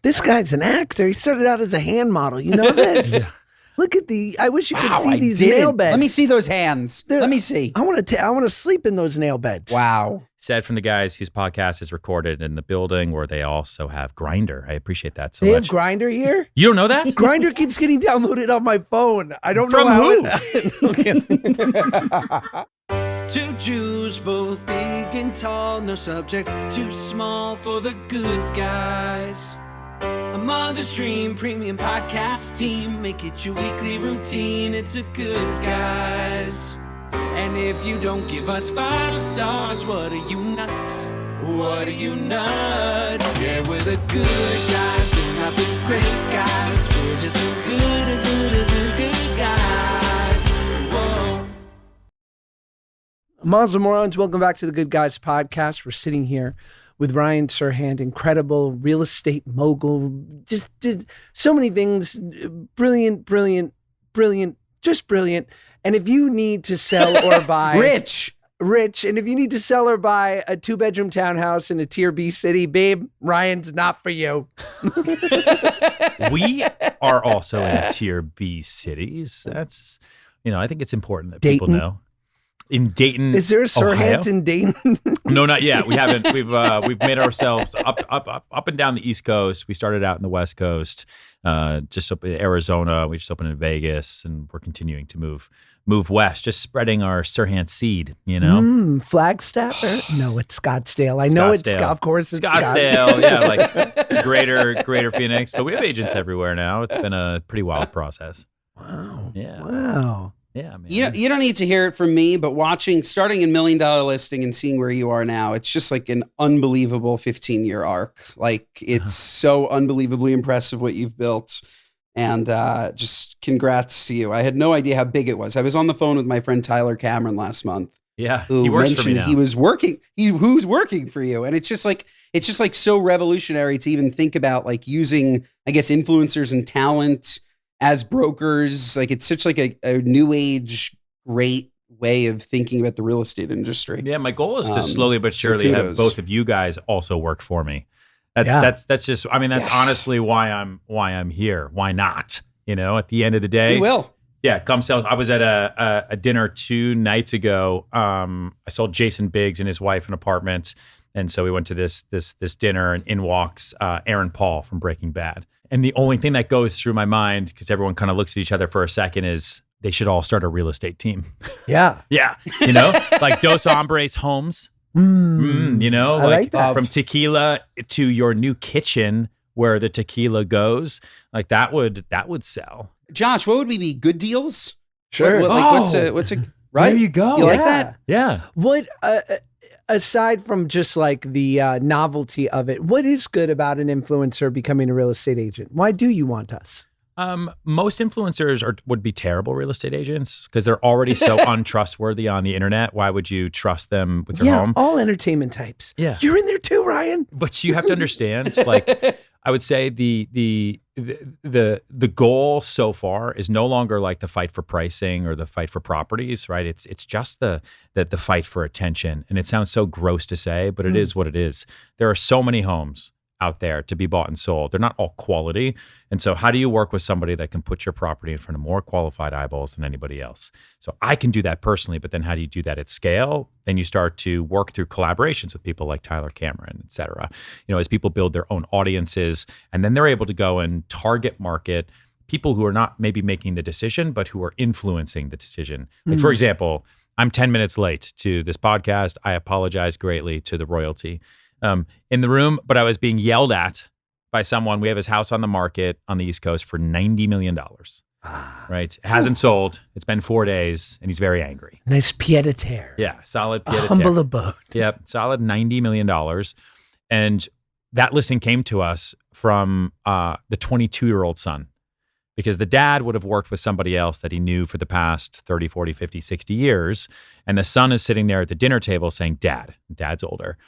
This guy's an actor. He started out as a hand model. You know this? Look at I wish you could see these nail beds. Let me see those hands. Let me see. I want to sleep in those nail beds. Wow. Said from the guys whose podcast is recorded in the building where they also have Grindr. I appreciate that so much. They have Grindr here? You don't know that? Grindr keeps getting downloaded on my phone. I don't know how. Two Jews, both big and tall, no subject too small for the good guys. A Mother's Dream premium podcast team, make it your weekly routine. It's a Good Guys. And if you don't give us 5 stars, what are you nuts? What are you nuts? Yeah, we're the good guys, we're not the great guys. We're just so good guys. Whoa. Mazel Morons, welcome back to the Good Guys podcast. We're sitting here with Ryan Serhant, incredible real estate mogul, just did so many things, brilliant, just brilliant. And if you need to sell or buy... Rich, and if you need to sell or buy a 2-bedroom townhouse in a tier B city, babe, Ryan's not for you. We are also in tier B cities. That's, I think it's important that Dayton. People know. In Dayton, is there a Serhant in Dayton? No, not yet. We haven't. We've made ourselves up and down the East Coast. We started out in the West Coast, just up in Arizona. We just opened in Vegas, and we're continuing to move west, just spreading our Serhant seed. Flagstaff? No, it's Scottsdale. I know it's of course it's Scottsdale. Yeah, like greater Phoenix. But we have agents everywhere now. It's been a pretty wild process. Wow. Yeah. Wow. Yeah, man. You don't need to hear it from me, but starting in $1 Million Listing and seeing where you are now, it's just like an unbelievable 15-year arc. Like it's so unbelievably impressive what you've built. And just congrats to you. I had no idea how big it was. I was on the phone with my friend Tyler Cameron last month. Yeah, who he works mentioned for me now. he was working. Who's working for you? And it's just like so revolutionary to even think about like using, I guess, influencers and talent as brokers. Like it's such like a new age great way of thinking about the real estate industry. Yeah, my goal is to slowly but surely have both of you guys also work for me. That's just, I mean, that's honestly why I'm here. Why not? At the end of the day, we will. Yeah, come sell. I was at a dinner 2 nights ago. I sold Jason Biggs and his wife an apartment, and so we went to this dinner, and in walks Aaron Paul from Breaking Bad. And the only thing that goes through my mind, because everyone kind of looks at each other for a second, is they should all start a real estate team. Yeah. Yeah. Like Dos Hombres Homes. Like from tequila to your new kitchen where the tequila goes, like that would sell. Josh, what would we be? Good deals? Sure. What's a right? There you go. You like that? Yeah. What aside from just like the novelty of it, what is good about an influencer becoming a real estate agent? Why do you want us? Most influencers would be terrible real estate agents because they're already so untrustworthy on the internet. Why would you trust them with your home? All entertainment types. Yeah. You're in there too, Ryan. But you have to understand, like, I would say the goal so far is no longer like the fight for pricing or the fight for properties, right? It's just the fight for attention. And it sounds so gross to say, but it is what it is. There are so many homes out there to be bought and sold. They're not all quality. And so how do you work with somebody that can put your property in front of more qualified eyeballs than anybody else? So I can do that personally, but then how do you do that at scale? Then you start to work through collaborations with people like Tyler Cameron, et cetera. As people build their own audiences, and then they're able to go and target market people who are not maybe making the decision, but who are influencing the decision. Like, for example, I'm 10 minutes late to this podcast. I apologize greatly to the royalty in the room, but I was being yelled at by someone. We have his house on the market on the East Coast for $90 million, right? It hasn't sold. It's been 4 days, and he's very angry. Nice pied-à-terre. Yeah, solid pied-à-terre. Humble abode. Yep, solid $90 million. And that listing came to us from the 22-year-old son, because the dad would have worked with somebody else that he knew for the past 30, 40, 50, 60 years. And the son is sitting there at the dinner table saying, Dad's older.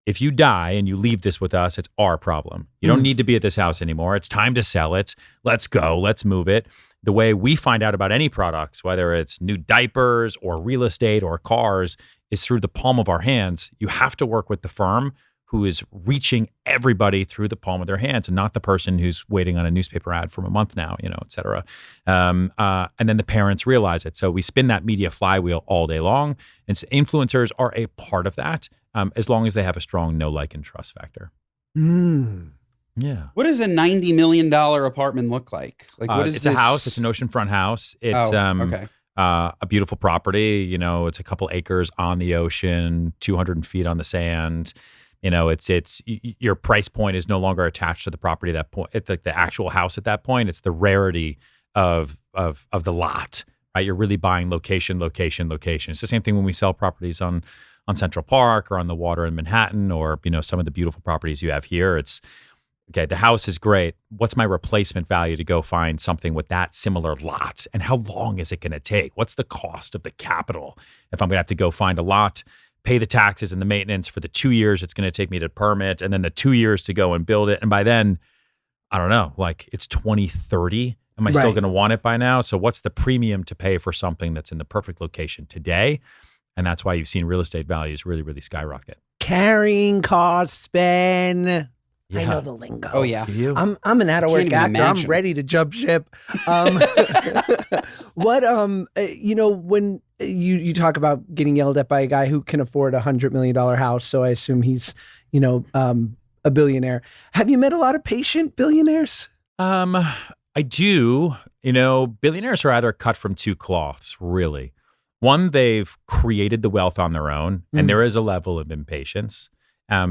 If you die and you leave this with us, it's our problem. You don't need to be at this house anymore. It's time to sell it. Let's go. Let's move it. The way we find out about any products, whether it's new diapers or real estate or cars, is through the palm of our hands. You have to work with the firm who is reaching everybody through the palm of their hands and not the person who's waiting on a newspaper ad for a month now, et cetera. And then the parents realize it. So we spin that media flywheel all day long. And so influencers are a part of that, as long as they have a strong know, like, and trust factor. Yeah. What does a $90 million apartment look like? Like, what is it's this? a house. It's an oceanfront house. It's okay. A beautiful property. It's a couple acres on the ocean, 200 feet on the sand. It's your price point is no longer attached to the property at that point. It's like the actual house at that point. It's the rarity of the lot, right? You're really buying location. It's the same thing when we sell properties on Central Park or on the water in Manhattan, or some of the beautiful properties you have here. It's okay. The house is great. What's my replacement value to go find something with that similar lot? And how long is it going to take? What's the cost of the capital if I'm going to have to go find a lot, pay the taxes and the maintenance for the 2 years it's going to take me to permit, and then the 2 years to go and build it? And by then, I don't know, like it's 2030. Am I still going to want it by now? So what's the premium to pay for something that's in the perfect location today? And that's why you've seen real estate values really, really skyrocket. Carrying costs, Ben. Yeah. I know the lingo. Oh yeah. I'm an out of work actor. imagine. I'm ready to jump ship. What when you talk about getting yelled at by a guy who can afford $100 million house, so I assume he's a billionaire. Have you met a lot of patient billionaires? I do. Billionaires are either cut from two cloths, really. One, they've created the wealth on their own, and there is a level of impatience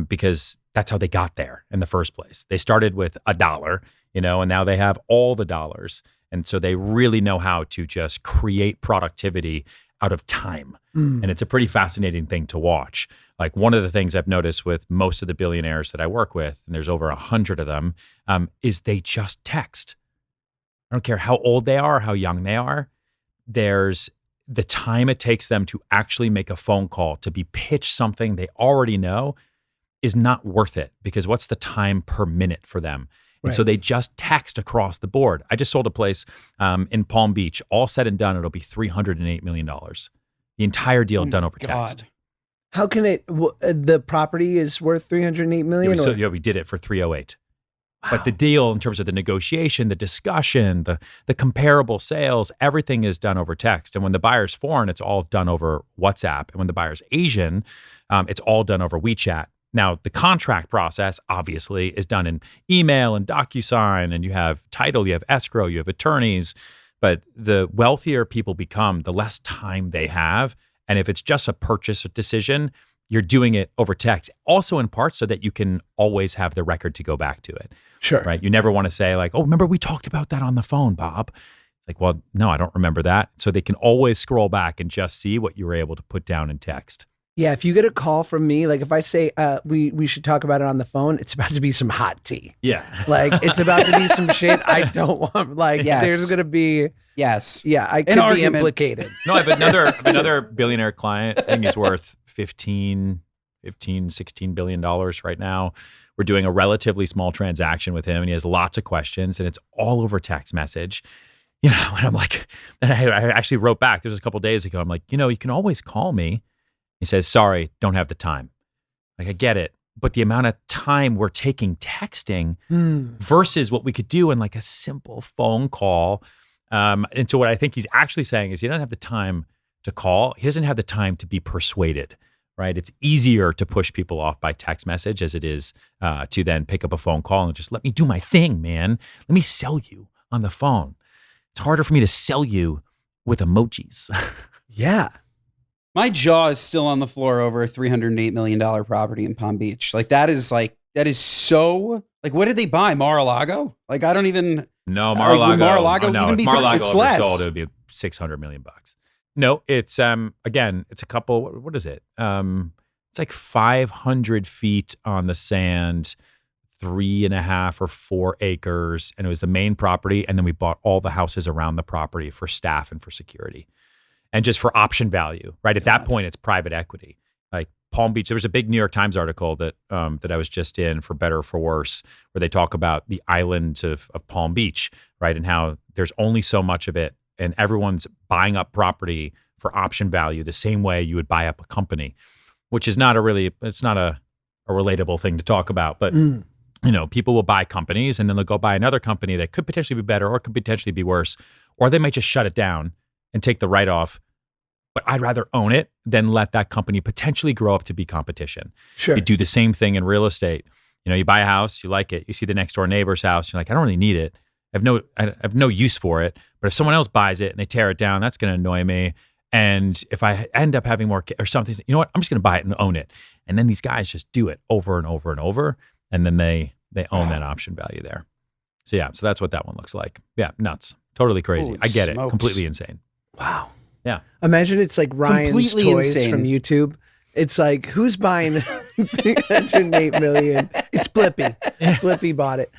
because that's how they got there in the first place. They started with $1, and now they have all the dollars. And so they really know how to just create productivity out of time. And it's a pretty fascinating thing to watch. Like, one of the things I've noticed with most of the billionaires that I work with, and there's over 100 of them, is they just text. I don't care how old they are, how young they are. There's the time it takes them to actually make a phone call, to be pitched something they already know, is not worth it, because what's the time per minute for them? And so they just text across the board. I just sold a place in Palm Beach. All said and done, it'll be $308 million. The entire deal done over text. How can it? The property is worth $308 million. We did it for 308. But the deal, in terms of the negotiation, the discussion, the comparable sales, everything is done over text. And when the buyer's foreign, it's all done over WhatsApp. And when the buyer's Asian, it's all done over WeChat. Now, the contract process, obviously, is done in email and DocuSign, and you have title, you have escrow, you have attorneys. But the wealthier people become, the less time they have. And if it's just a purchase decision, you're doing it over text. Also, in part, so that you can always have the record to go back to it. Sure. Right? You never want to say, like, oh, remember we talked about that on the phone, Bob? It's like, well, no, I don't remember that. So they can always scroll back and just see what you were able to put down in text. Yeah, if you get a call from me, like if I say we should talk about it on the phone, it's about to be some hot tea. Yeah. Like it's about to be some shit I don't want. Like there's going to be. Yes. Yeah, I could be implicated. No, I have another billionaire client. I think he's worth $16 billion right now. We're doing a relatively small transaction with him, and he has lots of questions, and it's all over text message. And I'm like, and I actually wrote back. This was a couple of days ago. I'm like, you can always call me. He says, sorry, don't have the time. Like, I get it. But the amount of time we're taking texting versus what we could do in like a simple phone call. And so what I think he's actually saying is he doesn't have the time to call. He doesn't have the time to be persuaded, right? It's easier to push people off by text message as it is to then pick up a phone call and just let me do my thing, man. Let me sell you on the phone. It's harder for me to sell you with emojis. Yeah. My jaw is still on the floor over a $308 million property in Palm Beach. That is so, what did they buy? Mar-a-Lago? I don't even. No, Mar-a-Lago. Mar-a-lago no, even be Mar-a-Lago it's less. Sold, it would be $600 million. No, it's again, it's a couple. What is it? It's like 500 feet on the sand, 3.5 or 4 acres, and it was the main property. And then we bought all the houses around the property for staff and for security, and just for option value. Right at that point, it's private equity. Like Palm Beach, there was a big New York Times article that I was just in, for better or for worse, where they talk about the island of Palm Beach, right, and how there's only so much of it, and everyone's buying up property for option value the same way you would buy up a company, which is not a a relatable thing to talk about. But people will buy companies and then they'll go buy another company that could potentially be better or could potentially be worse, or they might just shut it down and take the write-off. But I'd rather own it than let that company potentially grow up to be competition. Sure. You do the same thing in real estate. You buy a house, you like it, you see the next door neighbor's house, you're like, I don't really need it. I have no use for it. But if someone else buys it and they tear it down, that's going to annoy me. And if I end up having more or something, you know what? I'm just going to buy it and own it. And then these guys just do it over and over and over. And then they own that option value there. So that's what that one looks like. Yeah, nuts. Totally crazy. Holy I get smokes. it. Completely insane. Wow. Yeah. Imagine it's like Ryan's Completely toys insane. from YouTube. It's like, who's buying 308 million? It's Blippi. Blippi bought it.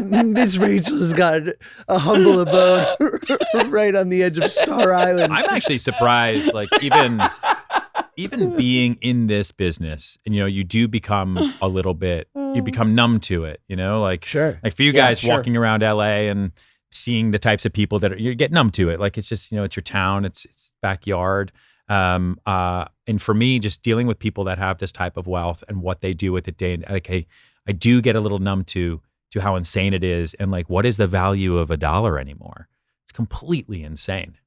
Miss Rachel's got a humble abode right on the edge of Star Island. I'm actually surprised, like even being in this business, and you do become a little bit, you become numb to it, like Sure. like for you Yeah, guys sure. walking around LA and seeing the types of people that you get numb to it. Like it's just, it's your town, it's backyard. And for me, just dealing with people that have this type of wealth and what they do with it day and like, I do get a little numb to how insane it is. And like, what is the value of $1 anymore? It's completely insane.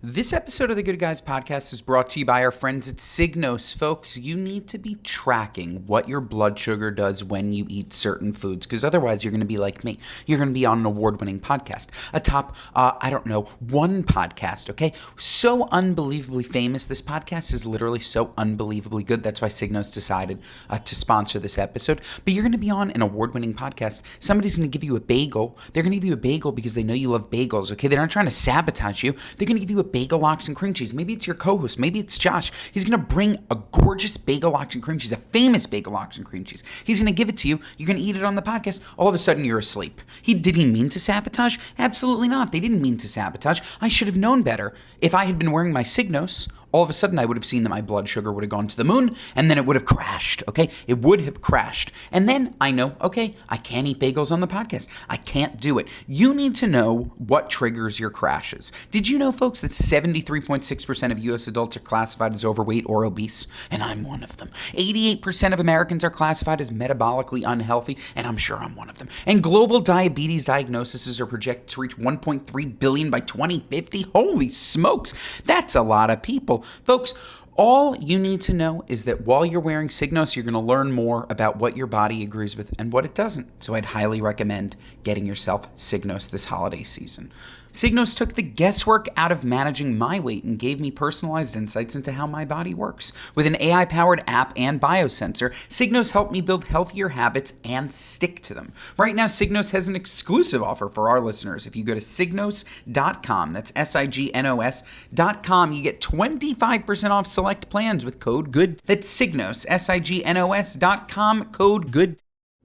This episode of the Good Guys podcast is brought to you by our friends at Signos. Folks, you need to be tracking what your blood sugar does when you eat certain foods, because otherwise you're going to be like me. You're going to be on an award-winning podcast, a top, one podcast, okay? So unbelievably famous. This podcast is literally so unbelievably good. That's why Signos decided to sponsor this episode. But you're going to be on an award-winning podcast. Somebody's going to give you a bagel. They're going to give you a bagel because they know you love bagels, okay? They're not trying to sabotage you. They're going to give you a bagel lox and cream cheese. Maybe it's your co-host. Maybe it's Josh. He's going to bring a gorgeous bagel lox and cream cheese, a famous bagel lox and cream cheese. He's going to give it to you. You're going to eat it on the podcast. All of a sudden, you're asleep. Did he mean to sabotage? Absolutely not. They didn't mean to sabotage. I should have known better. If I had been wearing my Signos, all of a sudden I would have seen that my blood sugar would have gone to the moon, and then it would have crashed, okay? It would have crashed. And then I know, okay, I can't eat bagels on the podcast. I can't do it. You need to know what triggers your crashes. Did you know, folks, that 73.6% of U.S. adults are classified as overweight or obese? And I'm one of them. 88% of Americans are classified as metabolically unhealthy, and I'm sure I'm one of them. And global diabetes diagnoses are projected to reach 1.3 billion by 2050. Holy smokes, that's a lot of people. Folks, all you need to know is that while you're wearing Signos, you're going to learn more about what your body agrees with and what it doesn't. So I'd highly recommend getting yourself Signos this holiday season. Signos took the guesswork out of managing my weight and gave me personalized insights into how my body works. With an AI-powered app and biosensor, Signos helped me build healthier habits and stick to them. Right now, Signos has an exclusive offer for our listeners. If you go to signos.com, that's Signos.com, you get 25% off select plans with code GOOD. That's Signos, Signos.com, code GOOD.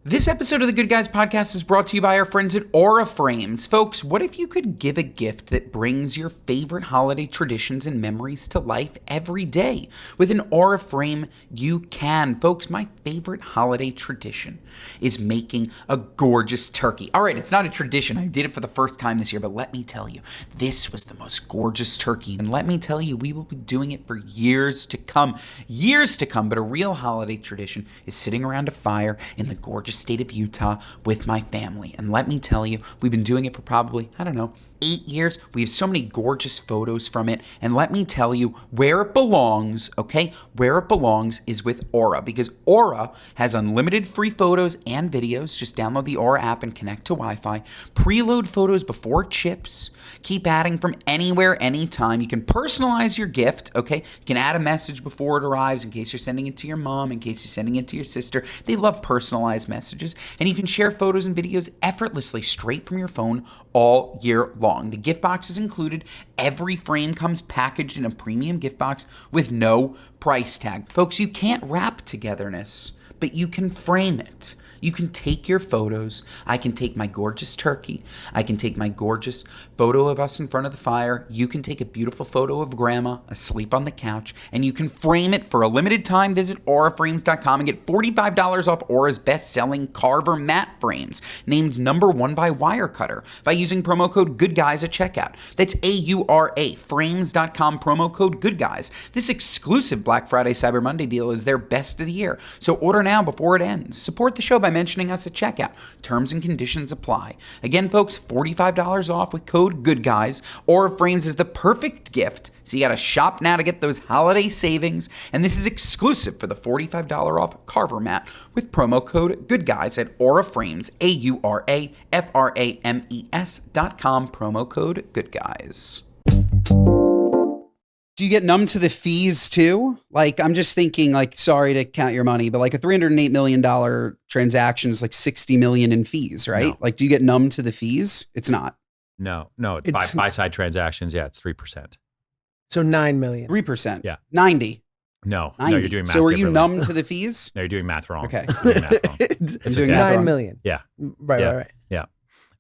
This episode of the Good Guys podcast is brought to you by our friends at Aura Frames. Folks, what if you could give a gift that brings your favorite holiday traditions and memories to life every day? With an Aura Frame, you can. Folks, my favorite holiday tradition is making a gorgeous turkey. All right, it's not a tradition. I did it for the first time this year, but let me tell you, this was the most gorgeous turkey. And let me tell you, we will be doing it for years to come. Years to come, but a real holiday tradition is sitting around a fire in the gorgeous state of Utah with my family. And let me tell you, we've been doing it for probably, 8 years. We have so many gorgeous photos from it. And let me tell you where it belongs, okay? Where it belongs is with Aura, because Aura has unlimited free photos and videos. Just download the Aura app and connect to Wi-Fi. Preload photos before it ships. Keep adding from anywhere, anytime. You can personalize your gift, okay? You can add a message before it arrives in case you're sending it to your mom, in case you're sending it to your sister. They love personalized messages. And you can share photos and videos effortlessly straight from your phone all year long. The gift box is included. Every frame comes packaged in a premium gift box with no price tag. Folks, you can't wrap togetherness, but you can frame it. You can take your photos. I can take my gorgeous turkey. I can take my gorgeous photo of us in front of the fire. You can take a beautiful photo of grandma asleep on the couch, and you can frame it for a limited time. Visit auraframes.com and get $45 off Aura's best-selling Carver matte frames, named #1 by Wirecutter, by using promo code GOODGUYS at checkout. That's AURA, frames.com, promo code GOODGUYS. This exclusive Black Friday Cyber Monday deal is their best of the year, so order now before it ends. Support the show by mentioning us at checkout. Terms and conditions apply. Again, folks, $45 off with code GOODGUYS. Aura Frames is the perfect gift, so you gotta shop now to get those holiday savings. And this is exclusive for the $45 off Carver mat with promo code GOODGUYS at Aura Frames, AURAFRAMES.com, promo code GOODGUYS. Do you get numb to the fees too? Like, I'm just thinking, like, sorry to count your money, but like a $308 million transaction is like 60 million in fees, right? No. Like, do you get numb to the fees? It's not. No, it's It's- buy side transactions. Yeah, it's 3%. So 9 million. 3%. Yeah. 90. No, 90. you're doing math. So are you differently. numb to the fees? No, you're doing math wrong. Okay. You're doing math wrong. It's It's doing okay. math 9 wrong. million. Yeah. Right, Yeah. right.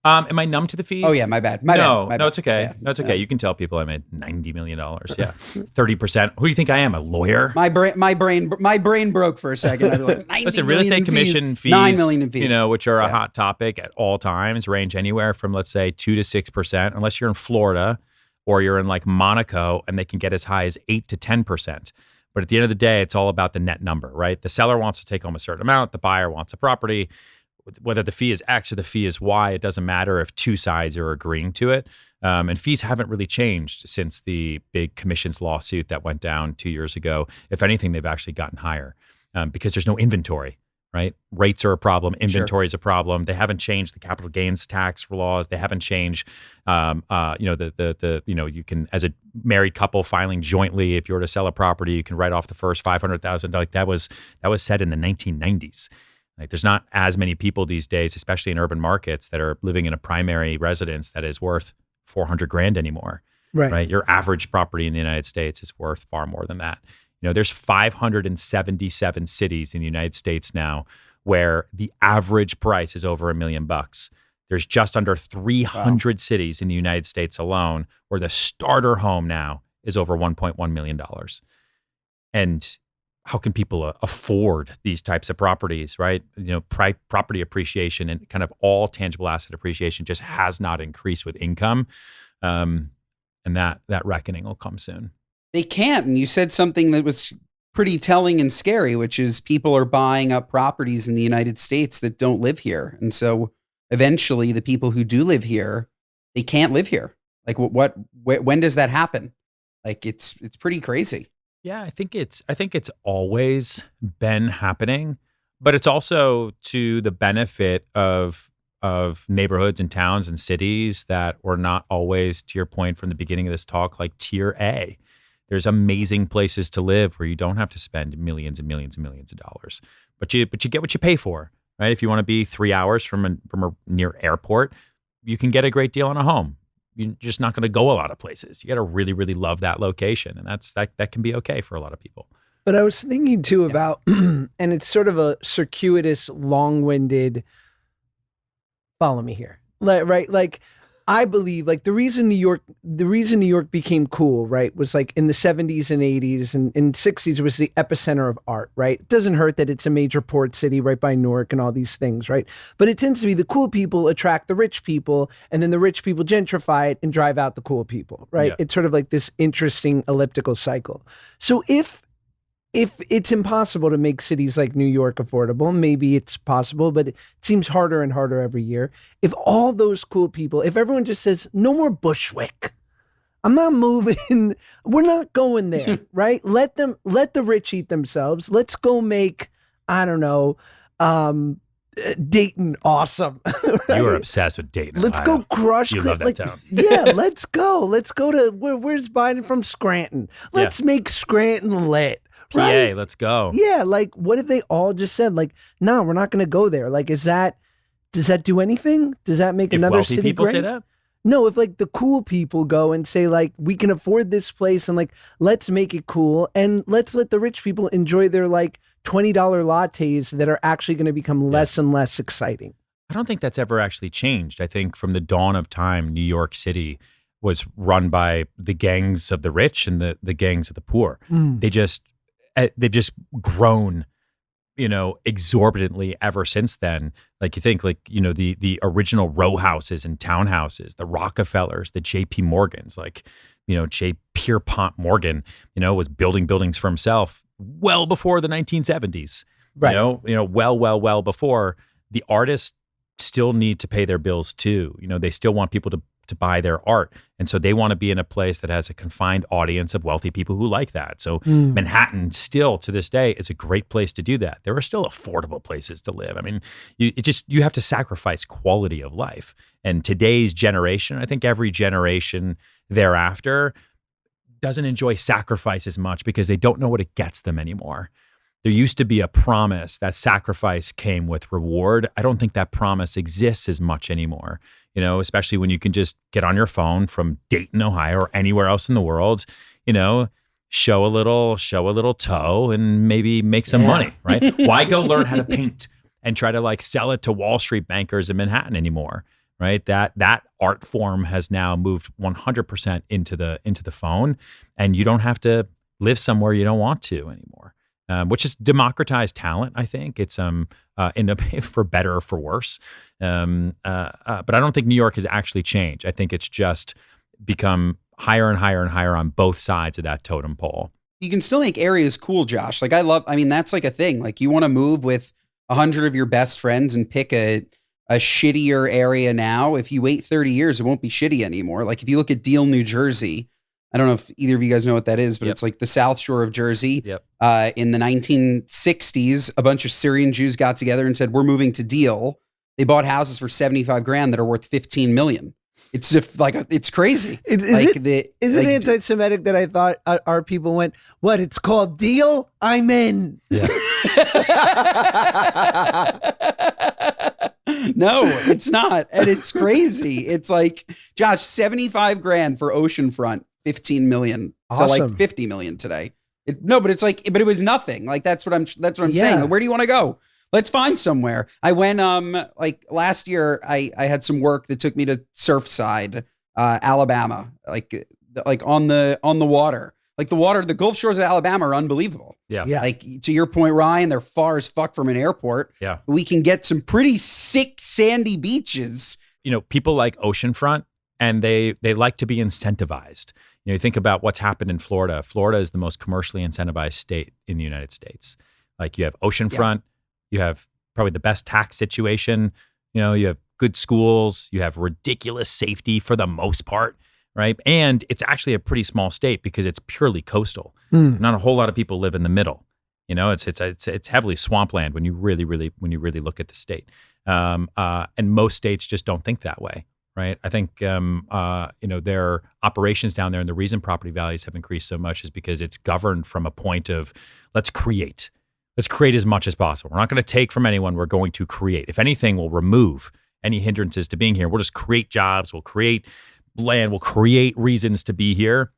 Am I numb to the fees? Oh yeah, my bad. My no, bad. no, it's okay. Yeah. No, it's okay. You can tell people I made $90 million. Yeah, 30%. Who do you think I am? A lawyer? My brain broke for a second. I'd be like, 90 Listen, real million estate in commission fees, 9 million in fees. you know, which are a Yeah. hot topic at all times, range anywhere from, let's say, 2 to 6%, unless you're in Florida or you're in like Monaco, and they can get as high as 8 to 10%. But at the end of the day, it's all about the net number, right? The seller wants to take home a certain amount. The buyer wants a property. Whether the fee is X or the fee is Y, it doesn't matter if two sides are agreeing to it. And fees haven't really changed since the big commissions lawsuit that went down 2 years ago. If anything, they've actually gotten higher because there's no inventory, right? Rates are a problem. Inventory is a problem. They haven't changed the capital gains tax laws. They haven't changed, you know, you can, as a married couple filing jointly, if you were to sell a property, you can write off the first $500,000. Like that was said in the 1990s. Like there's not as many people these days, especially in urban markets, that are living in a primary residence that is worth $400,000 anymore. Right. Your average property in the United States is worth far more than that. You know, there's 577 cities in the United States now where the average price is over $1 million. There's just under 300 cities in the United States alone where the starter home now is over $1.1 million. And how can people afford these types of properties, right? You know, property appreciation and kind of all tangible asset appreciation just has not increased with income. And that reckoning will come soon. They can't. And you said something that was pretty telling and scary, which is people are buying up properties in the United States that don't live here. And so eventually the people who do live here, they can't live here. Like when does that happen? Like it's pretty crazy. Yeah, I think it's always been happening, but it's also to the benefit of neighborhoods and towns and cities that were not always, to your point from the beginning of this talk, like tier A. There's amazing places to live where you don't have to spend millions and millions and millions of dollars, but you get what you pay for, right? If you want to be 3 hours from a near airport, you can get a great deal on a home. You're just not going to go a lot of places. You got to really, really love that location, and that can be okay for a lot of people. But I was thinking too about, and it's sort of a circuitous, long-winded. Follow me here, right? Like, I believe, like the reason New York became cool, right, was like in the 70s and 80s and 60s was the epicenter of art, right? It doesn't hurt that it's a major port city right by Newark and all these things, right? But it tends to be the cool people attract the rich people, and then the rich people gentrify it and drive out the cool people, right? Yeah. It's sort of like this interesting elliptical cycle. So if it's impossible to make cities like New York affordable, maybe it's possible, but it seems harder and harder every year. If all those cool people, if everyone just says, no more Bushwick, I'm not moving, we're not going there, right? Let the rich eat themselves. Let's go make, I don't know, Dayton awesome. Right? You are obsessed with Dayton. Let's Ohio. go crush. You love that town. Yeah, let's go. Let's go to where's Biden from? Scranton. Let's make Scranton lit. PA, Right? let's go. Yeah, like what if they all just said like, no, we're not going to go there. Like, does that do anything? Does that make If another wealthy city people great? say that, No, if like the cool people go and say like, we can afford this place and like, let's make it cool and let's let the rich people enjoy their like $20 lattes that are actually going to become less and less exciting. I don't think that's ever actually changed. I think from the dawn of time, New York City was run by the gangs of the rich and the gangs of the poor. They've just grown, exorbitantly ever since then. Like you think the original row houses and townhouses, the Rockefellers, the JP Morgans, J. Pierpont Morgan, was building buildings for himself well before the 1970s, Right. Well before. The artists still need to pay their bills too. They still want people to buy their art. And so they want to be in a place that has a confined audience of wealthy people who like that. So Manhattan still to this day is a great place to do that. There are still affordable places to live. I mean, you have to sacrifice quality of life. And today's generation, I think every generation thereafter doesn't enjoy sacrifice as much because they don't know what it gets them anymore. There used to be a promise that sacrifice came with reward. I don't think that promise exists as much anymore, especially when you can just get on your phone from Dayton, Ohio, or anywhere else in the world, show a little toe and maybe make some money, right? Why go learn how to paint and try to sell it to Wall Street bankers in Manhattan anymore, right? That art form has now moved 100% into the phone, and you don't have to live somewhere you don't want to anymore. Which has democratized talent. I think it's for better or for worse. But I don't think New York has actually changed. I think it's just become higher and higher and higher on both sides of that totem pole. You can still make areas cool, Josh. That's like a thing. Like you want to move with 100 of your best friends and pick a shittier area now. If you wait 30 years, it won't be shitty anymore. Like if you look at Deal, New Jersey, I don't know if either of you guys know what that is, but it's like the South Shore of Jersey. In the 1960s, a bunch of Syrian Jews got together and said, we're moving to Deal. They bought houses for $75,000 that are worth $15 million. It's just it's crazy. Is it anti-Semitic that I thought our people went, what, it's called Deal? I'm in. Yeah. No, it's not. And it's crazy. It's like, Josh, $75,000 for oceanfront, $15 million Awesome. to $50 million today. But it was nothing. Like that's what I'm saying. Where do you want to go? Let's find somewhere. I went last year. I had some work that took me to Surfside, Alabama, like on the water. Like the Gulf Shores of Alabama are unbelievable. Yeah. Like to your point, Ryan, they're far as fuck from an airport. Yeah. We can get some pretty sick sandy beaches. People like oceanfront, and they like to be incentivized. You think about what's happened in Florida. Florida is the most commercially incentivized state in the United States. Like you have oceanfront, you have probably the best tax situation. You have good schools, you have ridiculous safety for the most part, right? And it's actually a pretty small state because it's purely coastal. Not a whole lot of people live in the middle. It's heavily swampland when you really look at the state. And most states just don't think that way. Right. I think, their operations down there and the reason property values have increased so much is because it's governed from a point of let's create as much as possible. We're not going to take from anyone. We're going to create. If anything, we'll remove any hindrances to being here. We'll just create jobs. We'll create land. We'll create reasons to be here.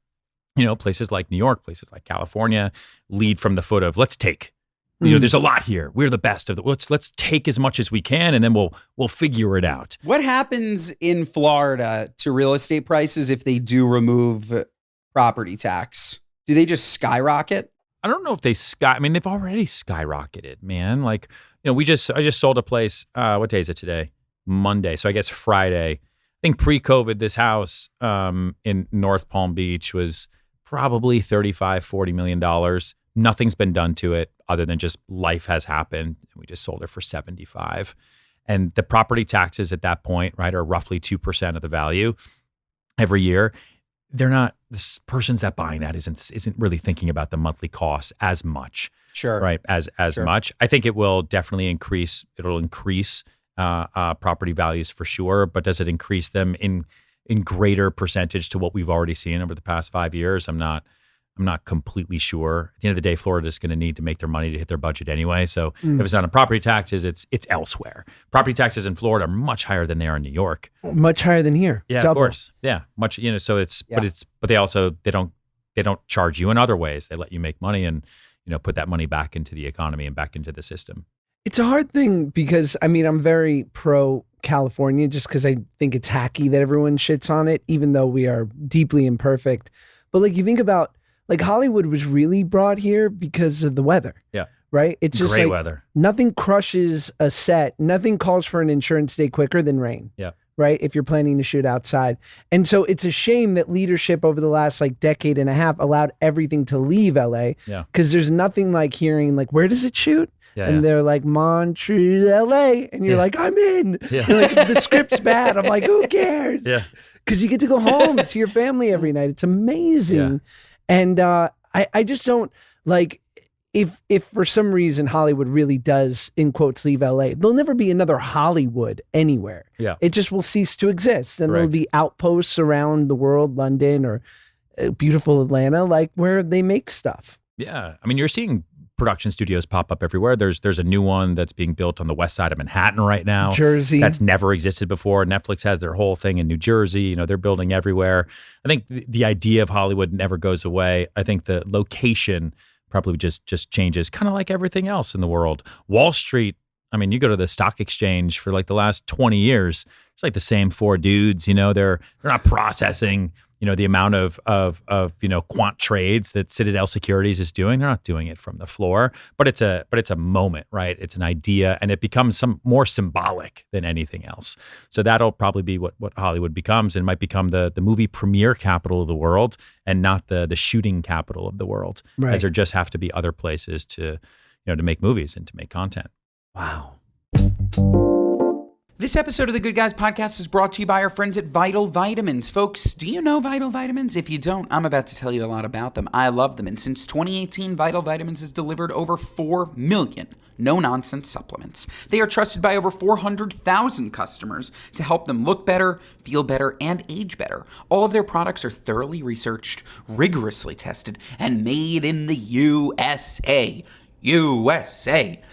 Places like New York, places like California lead from the foot of let's take. There's a lot here. We're the best of the. Let's take as much as we can, and then we'll figure it out. What happens in Florida to real estate prices if they do remove property tax? Do they just skyrocket? I don't know if they've already skyrocketed, man. I just sold a place. What day is it today? Monday. So I guess Friday. I think pre-COVID, this house in North Palm Beach was probably $35-40 million. Nothing's been done to it other than just life has happened. We just sold it for 75. And the property taxes at that point, right, are roughly 2% of the value every year. They're not, this person's that buying that isn't really thinking about the monthly costs as much. Sure. Right. As Sure. much. I think it will definitely increase. It'll increase property values for sure. But does it increase them in greater percentage to what we've already seen over the past 5 years? I'm not I'm not completely sure. At the end of the day, Florida is going to need to make their money to hit their budget anyway. So if it's not on property taxes, it's elsewhere. Property taxes in Florida are much higher than they are in New York. Much higher than here. Yeah, Double. of course. Yeah, much. So but they don't charge you in other ways. They let you make money and put that money back into the economy and back into the system. It's a hard thing because I'm very pro California just because I think it's hacky that everyone shits on it, even though we are deeply imperfect. But like you think about like Hollywood was really brought here because of the weather. Yeah. Right? It's just great like weather. Nothing crushes a set. Nothing calls for an insurance day quicker than rain. Yeah. Right? If you're planning to shoot outside. And so it's a shame that leadership over the last like decade and a half allowed everything to leave LA. Yeah. Because there's nothing like hearing like, where does it shoot? Yeah, and they're like, Montreal, LA. And you're like, I'm in. Yeah. Like, the script's bad. I'm like, who cares? Yeah. Because you get to go home to your family every night. It's amazing. Yeah. And I just don't like, if for some reason Hollywood really does, in quotes, leave LA, there'll never be another Hollywood anywhere. Yeah. It just will cease to exist. And there'll be outposts around the world, London or beautiful Atlanta, like where they make stuff. Yeah. I mean, you're seeing production studios pop up everywhere. There's a new one that's being built on the west side of Manhattan right now. Jersey. That's never existed before. Netflix has their whole thing in New Jersey. They're building everywhere. I think the idea of Hollywood never goes away. I think the location probably just changes, kind of like everything else in the world. Wall Street, I mean, you go to the stock exchange for like the last 20 years, it's like the same four dudes, they're not processing the amount of quant trades that Citadel Securities is doing. They're not doing it from the floor, but it's a moment, right? It's an idea, and it becomes some more symbolic than anything else. So that'll probably be what Hollywood becomes, and might become the movie premiere capital of the world, and not the shooting capital of the world. Right. As there just have to be other places to make movies and to make content. Wow. This episode of the Good Guys Podcast is brought to you by our friends at Vital Vitamins. Folks, do you know Vital Vitamins? If you don't, I'm about to tell you a lot about them. I love them, and since 2018, Vital Vitamins has delivered over 4 million no-nonsense supplements. They are trusted by over 400,000 customers to help them look better, feel better, and age better. All of their products are thoroughly researched, rigorously tested, and made in the USA. USA.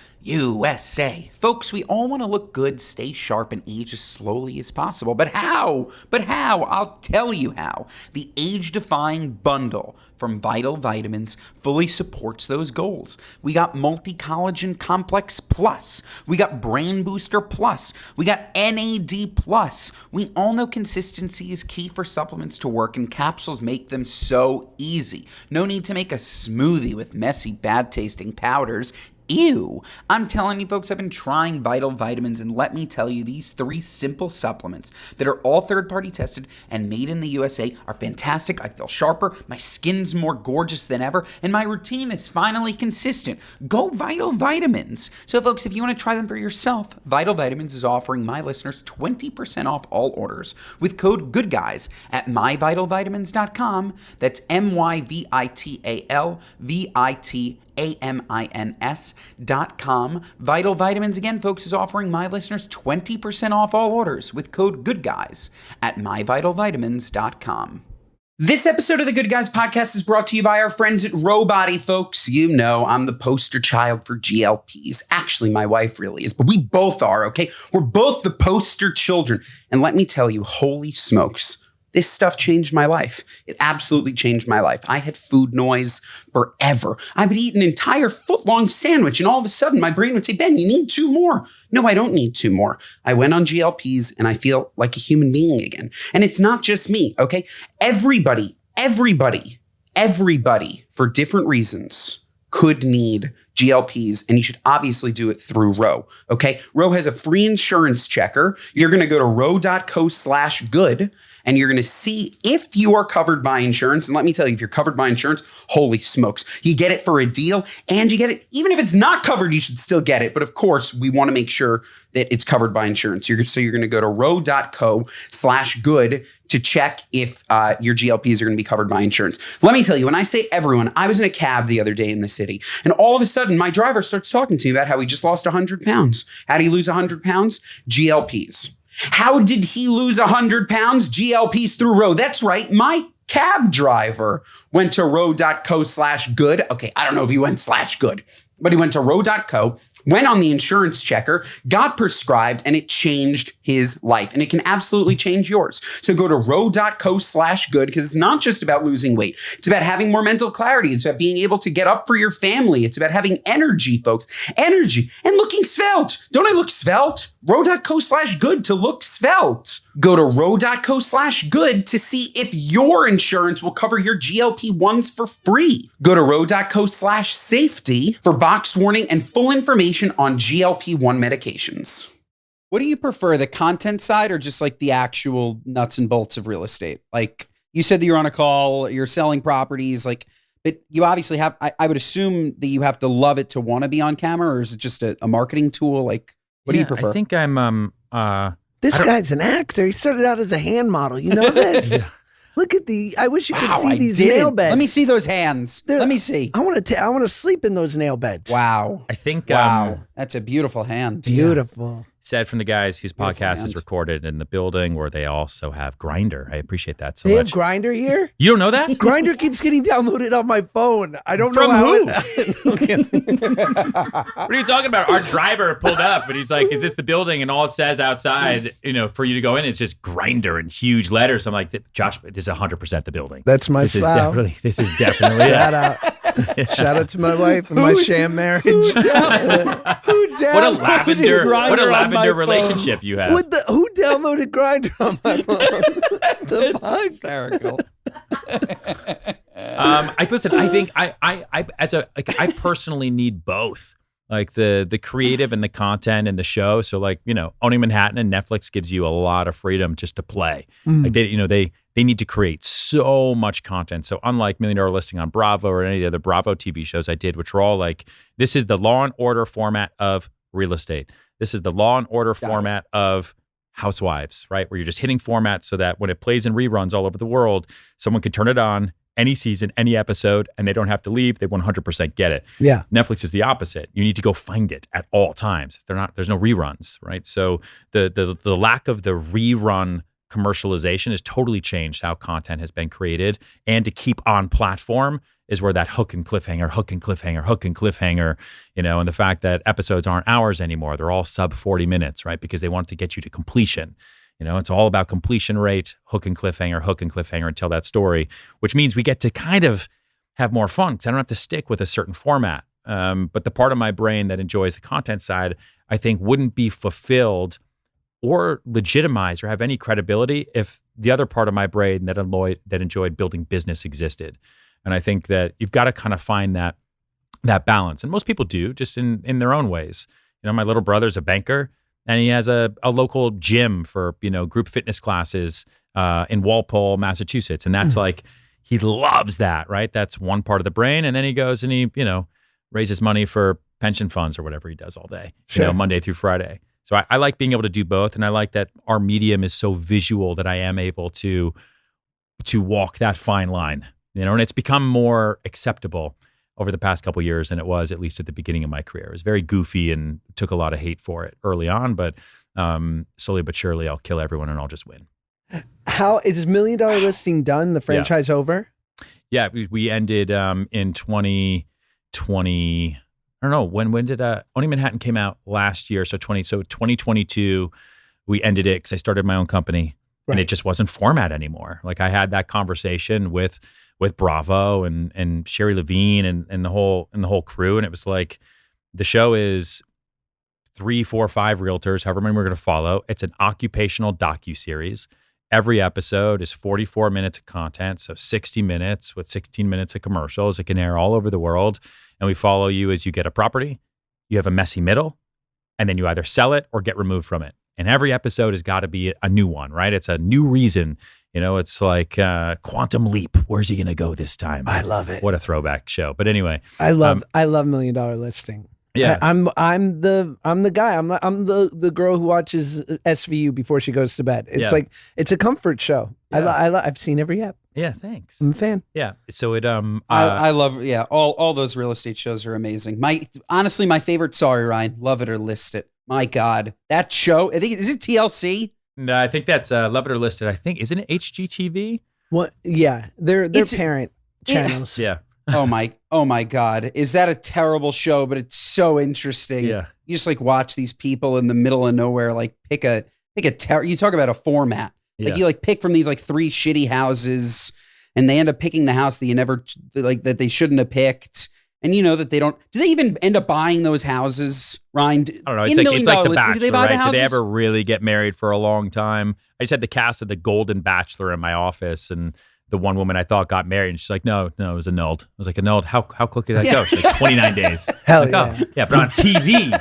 Folks, we all want to look good, stay sharp, and age as slowly as possible. But how? I'll tell you how. The age-defying bundle from Vital Vitamins fully supports those goals. We got Multi-Collagen Complex Plus. We got Brain Booster Plus. We got NAD Plus. We all know consistency is key for supplements to work, and capsules make them so easy. No need to make a smoothie with messy, bad-tasting powders. Ew. I'm telling you folks, I've been trying Vital Vitamins, and let me tell you, these 3 simple supplements that are all third-party tested and made in the USA are fantastic. I feel sharper, my skin's more gorgeous than ever, and my routine is finally consistent. Go Vital Vitamins. So folks, if you want to try them for yourself, Vital Vitamins is offering my listeners 20% off all orders with code GOODGUYS at myvitalvitamins.com. That's myvitalvitamins.com. Vital Vitamins, again, folks, is offering my listeners 20% off all orders with code GOODGUYS at myvitalvitamins.com. This episode of the Good Guys Podcast is brought to you by our friends at Robody, folks. I'm the poster child for GLPs. Actually, my wife really is, but we both are, okay? We're both the poster children. And let me tell you, holy smokes, this stuff changed my life. It absolutely changed my life. I had food noise forever. I would eat an entire foot-long sandwich, and all of a sudden my brain would say, Ben, you need 2 more. No, I don't need 2 more. I went on GLPs, and I feel like a human being again. And it's not just me, okay? Everybody, for different reasons, could need GLPs, and you should obviously do it through Ro, okay? Ro has a free insurance checker. You're going to go to ro.co/good, and you're going to see if you are covered by insurance. And let me tell you, if you're covered by insurance, holy smokes, you get it for a deal, and you get it, even if it's not covered, you should still get it. But of course, we want to make sure that it's covered by insurance. So you're going to go to ro.co/good to check if your GLPs are going to be covered by insurance. Let me tell you, when I say everyone, I was in a cab the other day in the city, and all of a sudden my driver starts talking to me about how he just lost 100 pounds. How did he lose 100 pounds? GLPs. How did he lose 100 pounds? GLPs through Ro. That's right. My cab driver went to row.co/good. Okay, I don't know if he went /good, but he went to row.co, went on the insurance checker, got prescribed, and it changed his life. And it can absolutely change yours. So go to row.co/good, because it's not just about losing weight. It's about having more mental clarity. It's about being able to get up for your family. It's about having energy, folks. Energy and looking svelte. Don't I look svelte? Row.co/good to look svelte. Go to row.co/good to see if your insurance will cover your GLP-1s for free. Go to row.co/safety for boxed warning and full information on GLP-1 medications. What do you prefer, the content side or just like the actual nuts and bolts of real estate? Like you said that you're on a call, you're selling properties, like, but you obviously have, I would assume that you have to love it to want to be on camera, or is it just a marketing tool? Like, what do you prefer? I think I'm, This guy's an actor. He started out as a hand model. You know this? Look at I wish you could see these nail beds. Let me see those hands. Let me see. I want to sleep in those nail beds. Wow. I think, That's a beautiful hand. Beautiful. said from the guys whose podcast is recorded in the building where they also have Grindr. I appreciate that so much. They have Grindr here? You don't know that? Grindr keeps getting downloaded on my phone. I don't From know how who? What are you talking about? Our driver pulled up and he's like, is this the building? And all it says outside, for you to go in, is just Grindr in huge letters. I'm like, Josh, this is 100% the building. That's my style. This is definitely Shout out. Shout out to my wife and my sham marriage. Who what a lavender relationship you have. Who downloaded Grindr on my phone? It's hysterical. I think I personally need both, like the creative and the content and the show. So owning Manhattan and Netflix gives you a lot of freedom just to play. Like they need to create so much content. So unlike Million Dollar Listing on Bravo or any of the other Bravo TV shows I did, which were all like, this is the Law and Order format of real estate. This is the Law and Order format of Housewives, right? Where you're just hitting formats so that when it plays in reruns all over the world, someone can turn it on any season, any episode, and they don't have to leave. They 100% get it. Yeah. Netflix is the opposite. You need to go find it at all times. There's no reruns, right? So the lack of the rerun commercialization has totally changed how content has been created, and to keep on platform is where that hook and cliffhanger, and the fact that episodes aren't hours anymore. They're all sub 40 minutes, right? Because they want to get you to completion. It's all about completion rate, hook and cliffhanger and tell that story, which means we get to kind of have more fun because I don't have to stick with a certain format. But the part of my brain that enjoys the content side, I think wouldn't be fulfilled or legitimized or have any credibility if the other part of my brain that enjoyed building business existed. And I think that you've got to kind of find that balance. And most people do, just in their own ways. My little brother's a banker, and he has a local gym for, group fitness classes in Walpole, Massachusetts. And that's like, he loves that, right? That's one part of the brain. And then he goes and he, raises money for pension funds or whatever he does all day, Monday through Friday. So I like being able to do both. And I like that our medium is so visual that I am able to walk that fine line, and it's become more acceptable over the past couple of years than it was, at least at the beginning of my career. It was very goofy and took a lot of hate for it early on, but slowly but surely I'll kill everyone and I'll just win. How is $1 Million Listing done? The franchise over? Yeah, we ended in 2020. I don't know, when did Owning Manhattan came out last year? So 2022, we ended it because I started my own company, and it just wasn't format anymore. Like I had that conversation with Bravo and Sherry Levine and the whole crew, and it was like, the show is 3, 4, 5 realtors, however many we're going to follow. It's an occupational docuseries. Every episode is 44 minutes of content, so 60 minutes with 16 minutes of commercials. It can air all over the world. And we follow you as you get a property, you have a messy middle, and then you either sell it or get removed from it. And every episode has got to be a new one, right? It's a new reason. It's like Quantum Leap. Where's he going to go this time? I love it. What a throwback show. But anyway, I love $1 Million Listing. Yeah, I'm the guy. I'm the girl who watches SVU before she goes to bed. It's like, it's a comfort show. Yeah. I've seen every ep. Yeah, thanks. I'm a fan. Yeah, so it I love all those real estate shows are amazing. Honestly, my favorite. Sorry, Ryan, Love It or List It. My God, that show. I think is it TLC. No, I think that's Love It or List It. I think isn't it HGTV? What? Yeah, they're parent channels. Yeah. Oh my God. Is that a terrible show? But it's so interesting. Yeah. You just like watch these people in the middle of nowhere, like pick a you talk about a format. Like Yeah. you like pick from these like 3 shitty houses and they end up picking the house that you never like that they shouldn't have picked. And you know that they don't, do they even end up buying those houses, Ryan? I don't know. In It's Million like Dollar The Listing, Bachelor, do they buy the right? houses? Did they ever really get married for a long time? I just had the cast of The Golden Bachelor in my office, and the one woman I thought got married, and she's like, no, it was annulled. I was like, annulled? How quickly did that go? She's like, 29 days. Hell Like, yeah. oh, yeah, but on TV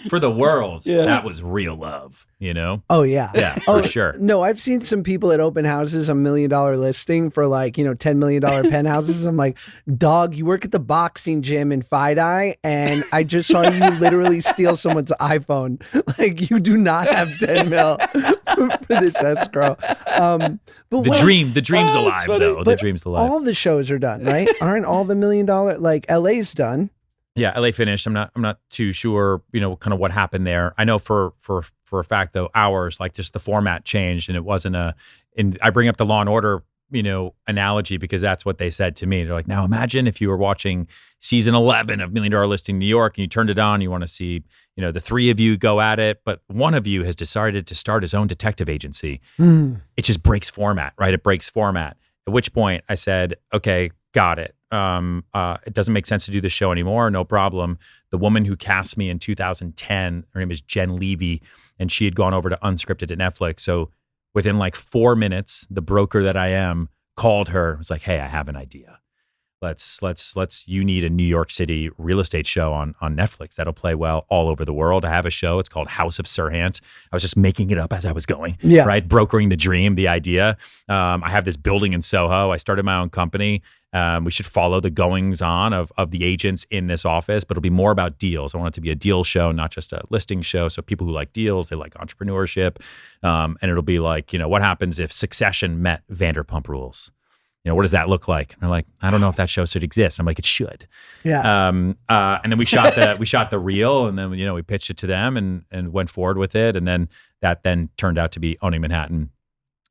for the world, Yeah. that was real love, you know? Oh yeah. Yeah, for sure. No, I've seen some people at open houses, $1 million listing for like, $10 million penthouses. I'm like, dog, you work at the boxing gym in Fide, and I just saw you literally steal someone's iPhone. Like, you do not have 10 mil for this escrow. But The dream's Oh, alive, it's funny. though. The But dream's alive. all the shows are done, right? Aren't all the $1 million, like LA's done? Yeah, LA finished. I'm not too sure, kind of what happened there. I know for a fact though, ours, like just the format changed, and it wasn't and I bring up the Law and Order, analogy because that's what they said to me. They're like, now imagine if you were watching season 11 of $1 Million Listing New York and you turned it on, you want to see, the 3 of you go at it, but one of you has decided to start his own detective agency. It just breaks format, right? It breaks format. At which point I said, okay, got it. It doesn't make sense to do this show anymore. No problem. The woman who cast me in 2010, her name is Jen Levy, and she had gone over to Unscripted at Netflix. So within like 4 minutes, the broker that I am called her. It was like, hey, I have an idea. You need a New York City real estate show on Netflix that'll play well all over the world. I have a show. It's called House of Serhant. I was just making it up as I was going, Yeah. right? Brokering the dream, the idea. I have this building in Soho. I started my own company. We should follow the goings on of the agents in this office, but it'll be more about deals. I want it to be a deal show, not just a listing show. So people who like deals, they like entrepreneurship. And it'll be like, what happens if Succession met Vanderpump Rules? What does that look like? And they're like, I don't know if that show should exist. I'm like, it should. Yeah. And then we shot the reel, and then we pitched it to them and went forward with it, and then that turned out to be Owning Manhattan,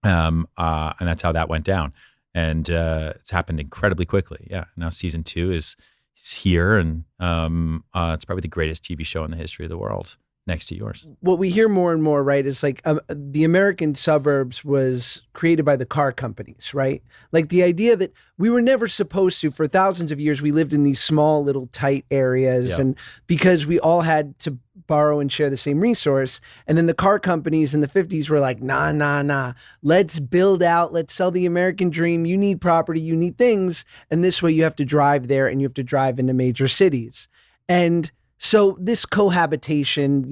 and that's how that went down. And it's happened incredibly quickly. Yeah. Now season 2 is here, and it's probably the greatest TV show in the history of the world, next to yours. What we hear more and more, right, is like the American suburbs was created by the car companies, right? Like the idea that we were never supposed to, for thousands of years, we lived in these small little tight areas, Yep. and because we all had to borrow and share the same resource. And then the car companies in the 50s were like, nah, let's build out, let's sell the American dream. You need property, you need things. And this way you have to drive there, and you have to drive into major cities. And so this cohabitation,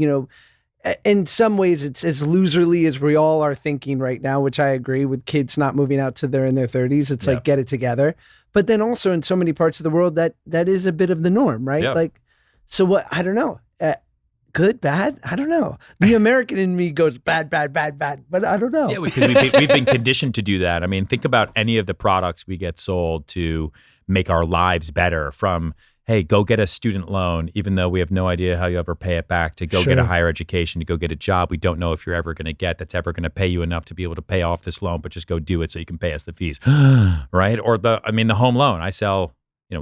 in some ways it's as loserly as we all are thinking right now, which I agree with, kids not moving out till they're in their 30s. It's like, get it together. But then also in so many parts of the world that is a bit of the norm, right? Yep. Like, so what, I don't know. Good, bad? I don't know. The American in me goes bad, but I don't know. Yeah, because we've been conditioned to do that. I mean, think about any of the products we get sold to make our lives better, from, hey, go get a student loan, even though we have no idea how you ever pay it back, to go get a higher education, to go get a job we don't know if you're ever going to get that's ever going to pay you enough to be able to pay off this loan, but just go do it so you can pay us the fees, right? Or the home loan.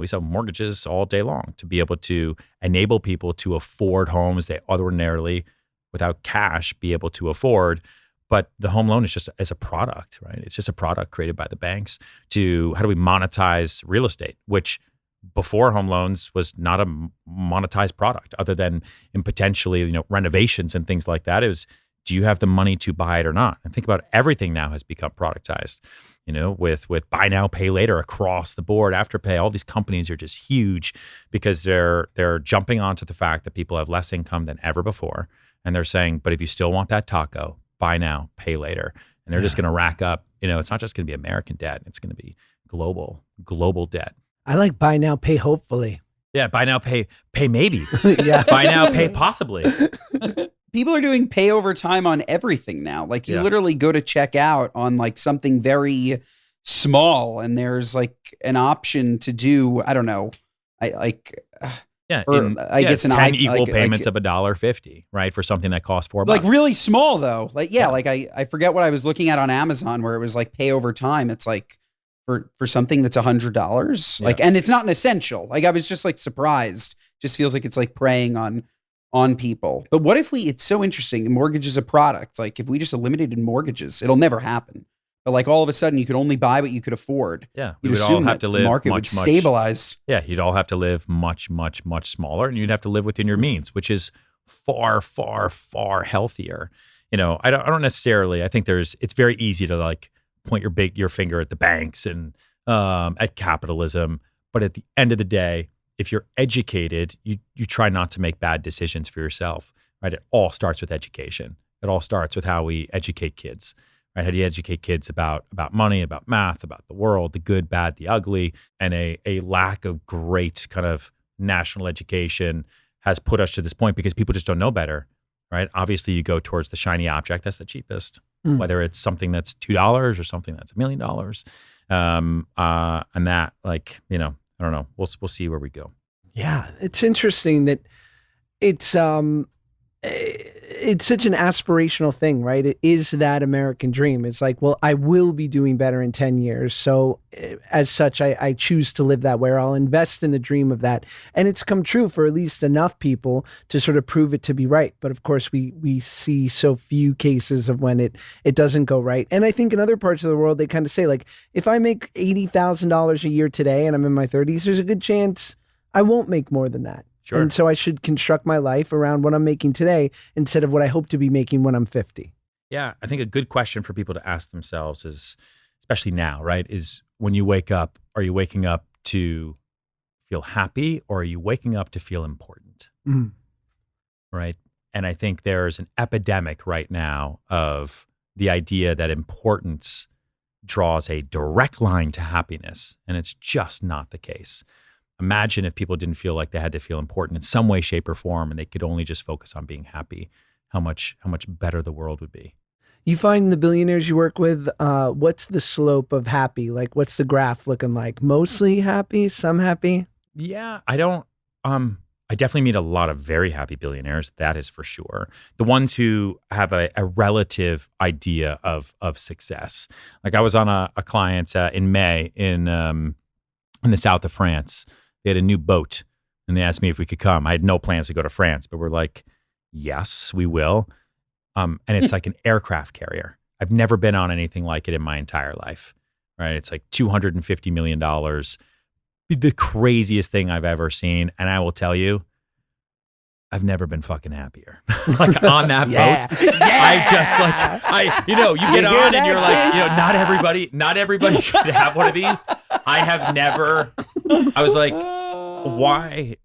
We sell mortgages all day long to be able to enable people to afford homes they ordinarily, without cash, be able to afford. But the home loan is just as a product, right? It's just a product created by the banks to, how do we monetize real estate, which before home loans was not a monetized product, other than in potentially, renovations and things like that. It was, do you have the money to buy it or not? And think about everything now has become productized, with buy now, pay later across the board, Afterpay. All these companies are just huge because they're jumping onto the fact that people have less income than ever before. And they're saying, but if you still want that taco, buy now, pay later. And they're just going to rack up, it's not just going to be American debt. It's going to be global debt. I like buy now, pay hopefully. Yeah, buy now, pay maybe. Yeah. Buy now, pay possibly. People are doing pay over time on everything now. Like you literally go to check out on like something very small, and there's like an option to do, I don't know. I guess an 10 equal payments of $1.50, right? For something that costs $4. Like really small though. Like, like I forget what I was looking at on Amazon where it was like pay over time. It's like for something that's $100. Yeah. Like, and it's not an essential. Like, I was just like surprised. Just feels like it's like preying on people. But what if it's so interesting. Mortgage is a product. Like, if we just eliminated mortgages, it'll never happen. But like all of a sudden you could only buy what you could afford. Yeah. You'd We would all assume have that to the live market would stabilize. Yeah. You'd all have to live much, much, much smaller, and you'd have to live within your means, which is far, far, far healthier. You know, I don't necessarily, I think it's very easy to like point your finger at the banks and at capitalism. But at the end of the day, if you're educated, you try not to make bad decisions for yourself, right? It all starts with education. It all starts with how we educate kids, right? How do you educate kids about money, about math, about the world, the good, bad, the ugly, and a lack of great kind of national education has put us to this point because people just don't know better, right? Obviously, you go towards the shiny object that's the cheapest, whether it's something that's $2 or something that's $1 million, and that, like, you know, I don't know. We'll see where we go. Yeah, it's interesting that it's such an aspirational thing, right? It is that American dream. It's like, well, I will be doing better in 10 years. So as such, I choose to live that way, or I'll invest in the dream of that. And it's come true for at least enough people to sort of prove it to be right. But of course, we see so few cases of when it doesn't go right. And I think in other parts of the world, they kind of say, like, if I make $80,000 a year today and I'm in my 30s, there's a good chance I won't make more than that. Sure. And so I should construct my life around what I'm making today instead of what I hope to be making when I'm 50. Yeah, I think a good question for people to ask themselves is, especially now, right, is when you wake up, are you waking up to feel happy, or are you waking up to feel important? Mm. Right? And I think there's an epidemic right now of the idea that importance draws a direct line to happiness, and it's just not the case. Imagine if people didn't feel like they had to feel important in some way, shape, or form, and they could only just focus on being happy, how much better the world would be. You find the billionaires you work with, what's the slope of happy? Like, what's the graph looking like? Mostly happy, some happy? Yeah, I definitely meet a lot of very happy billionaires. That is for sure. The ones who have a relative idea of success. Like, I was on a client in May in the south of France. They had a new boat, and they asked me if we could come. I had no plans to go to France, but we're like, yes, we will. And it's like an aircraft carrier. I've never been on anything like it in my entire life, right? It's like $250 million. The craziest thing I've ever seen. And I will tell you, I've never been fucking happier. Like, on that boat, I just like, you get on and you're like, not everybody could have one of these. I was like, why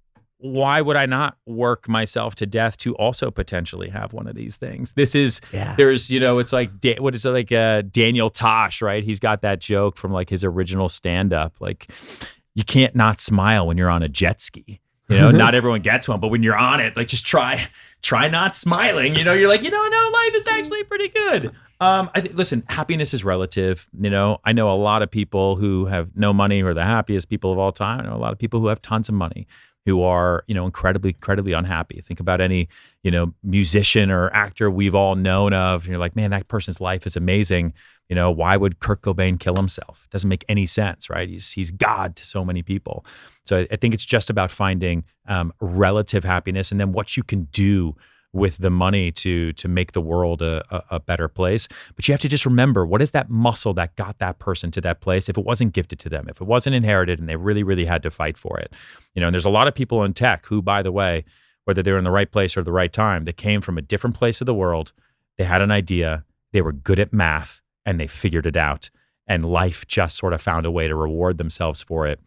would I not work myself to death to also potentially have one of these things? There's, it's like, what is it, like Daniel Tosh, right? He's got that joke from like his original stand-up. Like, you can't not smile when you're on a jet ski. Not everyone gets one, but when you're on it, like, just try not smiling. You're like, no, life is actually pretty good. Listen, happiness is relative. I know a lot of people who have no money who are the happiest people of all time. I know a lot of people who have tons of money who are, incredibly, incredibly unhappy. Think about any, musician or actor we've all known of. And you're like, man, that person's life is amazing. Why would Kurt Cobain kill himself? It doesn't make any sense, right? He's God to so many people. So I think it's just about finding relative happiness, and then what you can do with the money to make the world a better place. But you have to just remember, what is that muscle that got that person to that place if it wasn't gifted to them, if it wasn't inherited and they really, really had to fight for it? And there's a lot of people in tech who, by the way, whether they're in the right place or the right time, they came from a different place of the world. They had an idea. They were good at math, and they figured it out. And life just sort of found a way to reward themselves for it.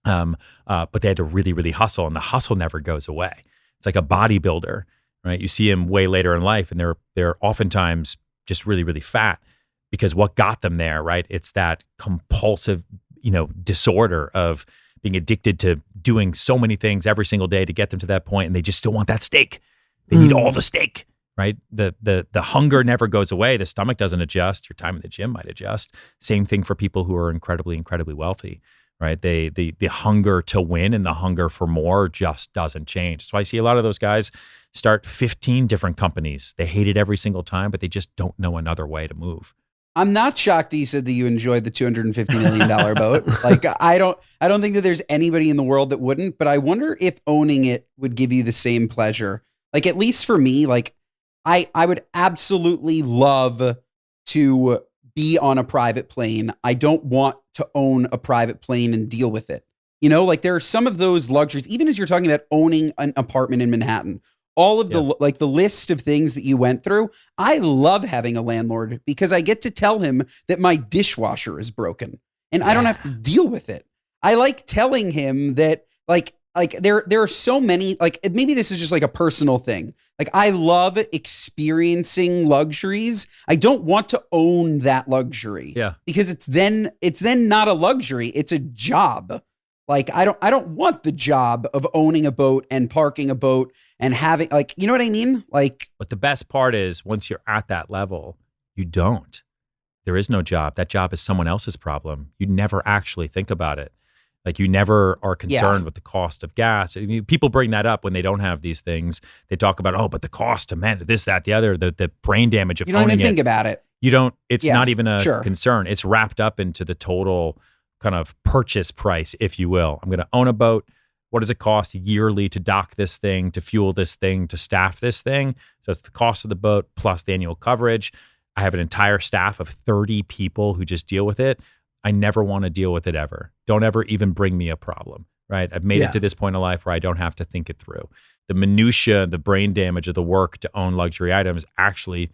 But they had to really, really hustle, and the hustle never goes away. It's like a bodybuilder, right? You see them way later in life, and they're oftentimes just really, really fat, because what got them there, right? It's that compulsive, disorder of being addicted to doing so many things every single day to get them to that point, and they just still want that steak. They need all the steak, right? The hunger never goes away. The stomach doesn't adjust. Your time in the gym might adjust. Same thing for people who are incredibly, incredibly wealthy, right? The hunger to win and the hunger for more just doesn't change. So I see a lot of those guys start 15 different companies. They hate it every single time, but they just don't know another way to move. I'm not shocked that you said that you enjoyed the $250 million boat. Like, I don't think that there's anybody in the world that wouldn't, but I wonder if owning it would give you the same pleasure. Like, at least for me, like I would absolutely love to be on a private plane. I don't want to own a private plane and deal with it. You know, like there are some of those luxuries, even as you're talking about owning an apartment in Manhattan, all of the list of things that you went through. I love having a landlord because I get to tell him that my dishwasher is broken and I don't have to deal with it. I like telling him that like there are so many, like maybe this is just like a personal thing. Like I love experiencing luxuries. I don't want to own that luxury. Yeah. Because it's then not a luxury. It's a job. Like I don't want the job of owning a boat and parking a boat and having, like, you know what I mean? Like, but the best part is once you're at that level, you don't. There is no job. That job is someone else's problem. You never actually think about it. Like you never are concerned with the cost of gas. I mean, people bring that up when they don't have these things. They talk about, oh, but the cost of this, that, the other, the brain damage of you don't owning even think it. about it. You don't. It's not even a concern. It's wrapped up into the total kind of purchase price, if you will. I'm going to own a boat. What does it cost yearly to dock this thing, to fuel this thing, to staff this thing? So it's the cost of the boat plus the annual coverage. I have an entire staff of 30 people who just deal with it. I never want to deal with it ever. Don't ever even bring me a problem, right? I've made it to this point in life where I don't have to think it through. The minutia, the brain damage of the work to own luxury items actually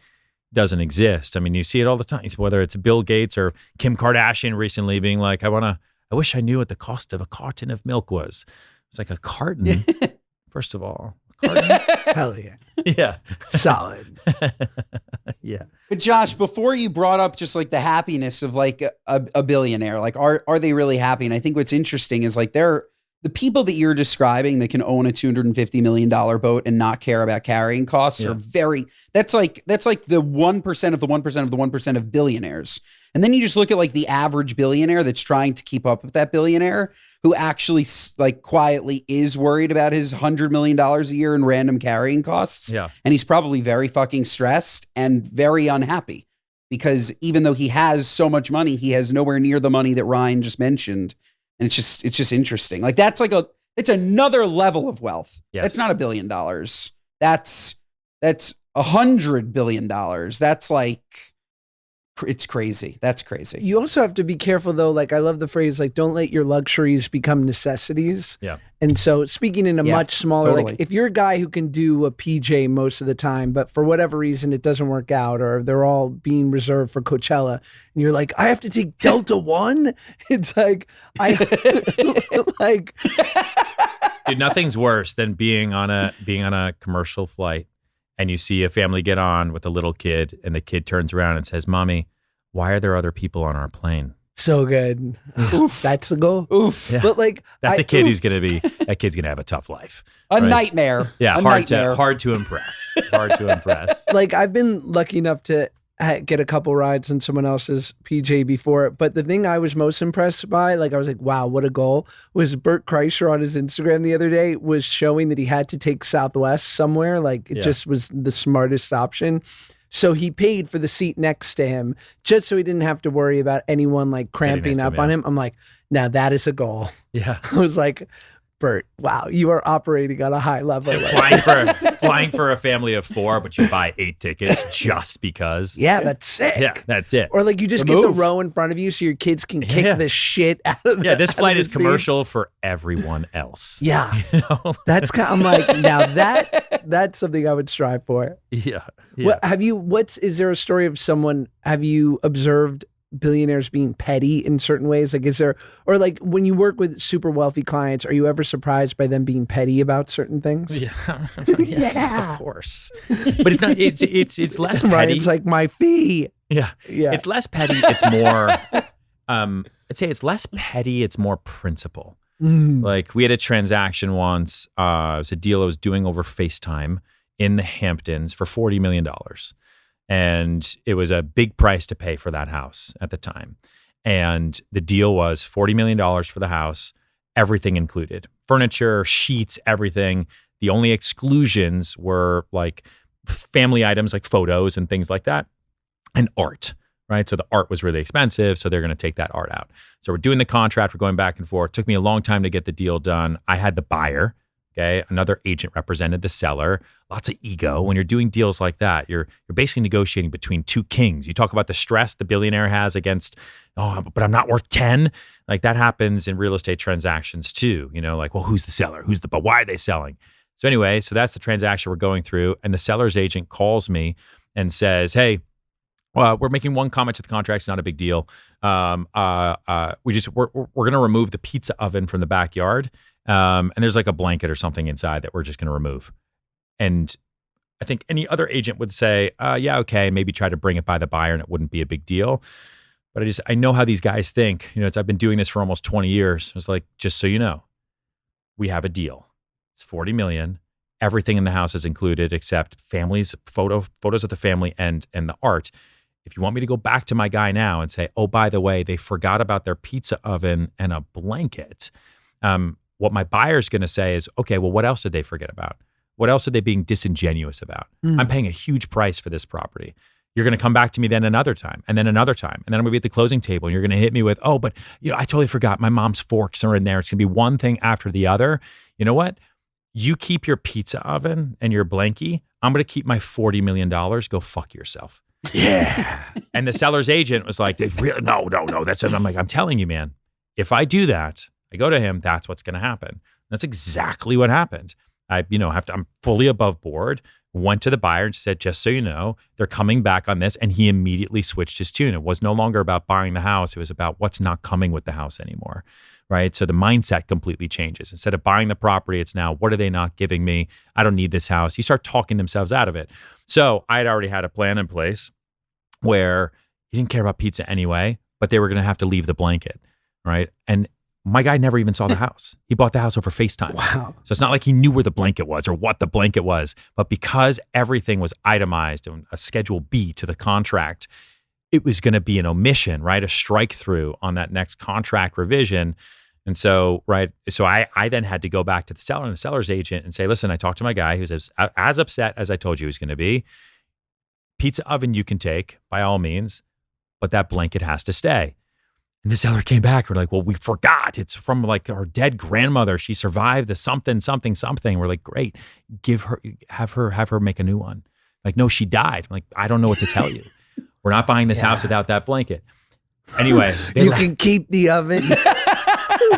doesn't exist. I mean, you see it all the time, whether it's Bill Gates or Kim Kardashian recently being like, I wish I knew what the cost of a carton of milk was. It's like a carton. First of all, a carton. Hell yeah. Yeah. Solid. Yeah. But Josh, before you brought up just like the happiness of like a billionaire, like are they really happy? And I think what's interesting is like the people that you're describing that can own a $250 million boat and not care about carrying costs are that's like the 1% of the 1% of the 1% of billionaires. And then you just look at like the average billionaire that's trying to keep up with that billionaire who actually like quietly is worried about his $100 million a year in random carrying costs. Yeah. And he's probably very fucking stressed and very unhappy because even though he has so much money, he has nowhere near the money that Ryan just mentioned. And it's just interesting. Like it's another level of wealth. Yes. That's not $1 billion. That's $100 billion. That's like, it's crazy. That's crazy. You also have to be careful though. Like I love the phrase, like, don't let your luxuries become necessities. Yeah. And so speaking in a much smaller, like if you're a guy who can do a PJ most of the time, but for whatever reason, it doesn't work out or they're all being reserved for Coachella and you're like, I have to take Delta One. It's like, dude, nothing's worse than being on a commercial flight and you see a family get on with a little kid and the kid turns around and says, Mommy, why are there other people on our plane? So good. Oof. That's the goal. Oof. Yeah. But like, that's a kid that kid's going to have a tough life. A nightmare. Yeah. Hard to impress. Hard to impress. Like I've been lucky enough to get a couple rides in someone else's PJ before. But the thing I was most impressed by, like I was like, wow, what a goal, was Bert Kreischer on his Instagram the other day was showing that he had to take Southwest somewhere. Like it just was the smartest option. So he paid for the seat next to him just so he didn't have to worry about anyone like cramping up on him. I'm like, now that is a goal. Yeah. I was like, Bert, wow, you are operating on a high level. Flying for a family of 4, but you buy 8 tickets just because. Yeah, that's sick. Yeah, that's it. Or like you just get the row in front of you so your kids can kick the shit out of Yeah, this flight is commercial for everyone else. Yeah. You know? That's kind of, I'm like, now that's something I would strive for. Yeah. Is there a story of someone, have you observed billionaires being petty in certain ways? Like or like when you work with super wealthy clients, are you ever surprised by them being petty about certain things? Yeah. Yes, of course. But it's not, it's less petty. Right, it's like my fee. Yeah. It's less petty. It's more, I'd say it's less petty. It's more principle. Like we had a transaction once, it was a deal I was doing over FaceTime in the Hamptons for $40 million. And it was a big price to pay for that house at the time. And the deal was $40 million for the house, everything included. Furniture, sheets, everything. The only exclusions were like family items like photos and things like that, and art. right? So the art was really expensive, so they're going to take that art out. So we're doing the contract, we're going back and forth. It took me a long time to get the deal done. I had the buyer, okay? Another agent represented the seller. Lots of ego. When you're doing deals like that, you're basically negotiating between two kings. You talk about the stress the billionaire has against, oh, but I'm not worth 10. Like that happens in real estate transactions too. You know, like, well, who's the seller? But why are they selling? So anyway, so that's the transaction we're going through. And the seller's agent calls me and says, hey, we're making one comment to the contract. It's not a big deal. We're going to remove the pizza oven from the backyard. And there's like a blanket or something inside that we're just going to remove. And I think any other agent would say, yeah, okay, maybe try to bring it by the buyer and it wouldn't be a big deal. But I know how these guys think. You know, I've been doing this for almost 20 years. It's like, just so you know, we have a deal. It's $40 million. Everything in the house is included except photos of the family and the art. If you want me to go back to my guy now and say, oh, by the way, they forgot about their pizza oven and a blanket, what my buyer's going to say is, okay, well, what else did they forget about? What else are they being disingenuous about? I'm paying a huge price for this property. You're going to come back to me then another time and then another time. And then I'm going to be at the closing table and you're going to hit me with, oh, but you know, I totally forgot my mom's forks are in there. It's going to be one thing after the other. You know what? You keep your pizza oven and your blankie. I'm going to keep my $40 million. Go fuck yourself. Yeah. And the seller's agent was like, no. I'm like, I'm telling you, man, if I do that, I go to him, that's what's going to happen. That's exactly what happened. I'm fully above board, went to the buyer and said, just so you know, they're coming back on this. And he immediately switched his tune. It was no longer about buying the house. It was about what's not coming with the house anymore, right? So the mindset completely changes. Instead of buying the property, it's now, what are they not giving me? I don't need this house. You start talking themselves out of it. So I had already had a plan in place where he didn't care about pizza anyway, but they were going to have to leave the blanket, right? And my guy never even saw the house. He bought the house over FaceTime. Wow. So it's not like he knew where the blanket was or what the blanket was, but because everything was itemized on a Schedule B to the contract, it was going to be an omission, right? A strike through on that next contract revision. And so, right, so I then had to go back to the seller and the seller's agent and say, listen, I talked to my guy who's as upset as I told you he was going to be. Pizza oven you can take by all means, but that blanket has to stay. And the seller came back. We're like, well, we forgot. It's from like our dead grandmother. She survived the something. We're like, great. Have her make a new one. Like, no, she died. I'm like, I don't know what to tell you. We're not buying this house without that blanket. Anyway. You can keep the oven.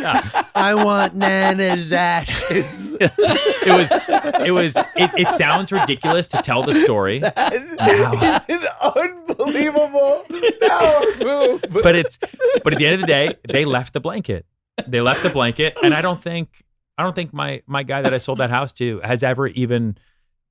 I want Nana's ashes. It sounds ridiculous to tell the story. It's an unbelievable power move. But at the end of the day, they left the blanket. And I don't think my guy that I sold that house to has ever even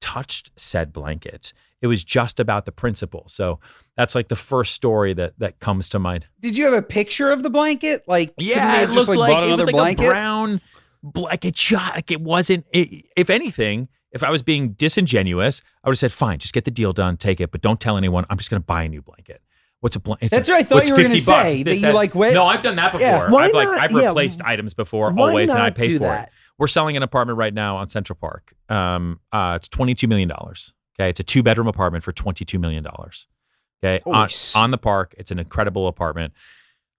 touched said blanket. It was just about the principle. So that's like the first story that comes to mind. Did you have a picture of the blanket? Like, yeah, it looked like it was like a brown blanket shot. Like it wasn't. If anything, if I was being disingenuous, I would have said, "Fine, just get the deal done, take it, but don't tell anyone. I'm just going to buy a new blanket." What's a blanket? That's what I thought you were going to say. That you like went. No, I've done that before. Yeah, I've replaced items before always, and I pay for it. We're selling an apartment right now on Central Park. It's $22 million. Okay, it's a 2-bedroom apartment for $22 million. Okay, on the park, it's an incredible apartment.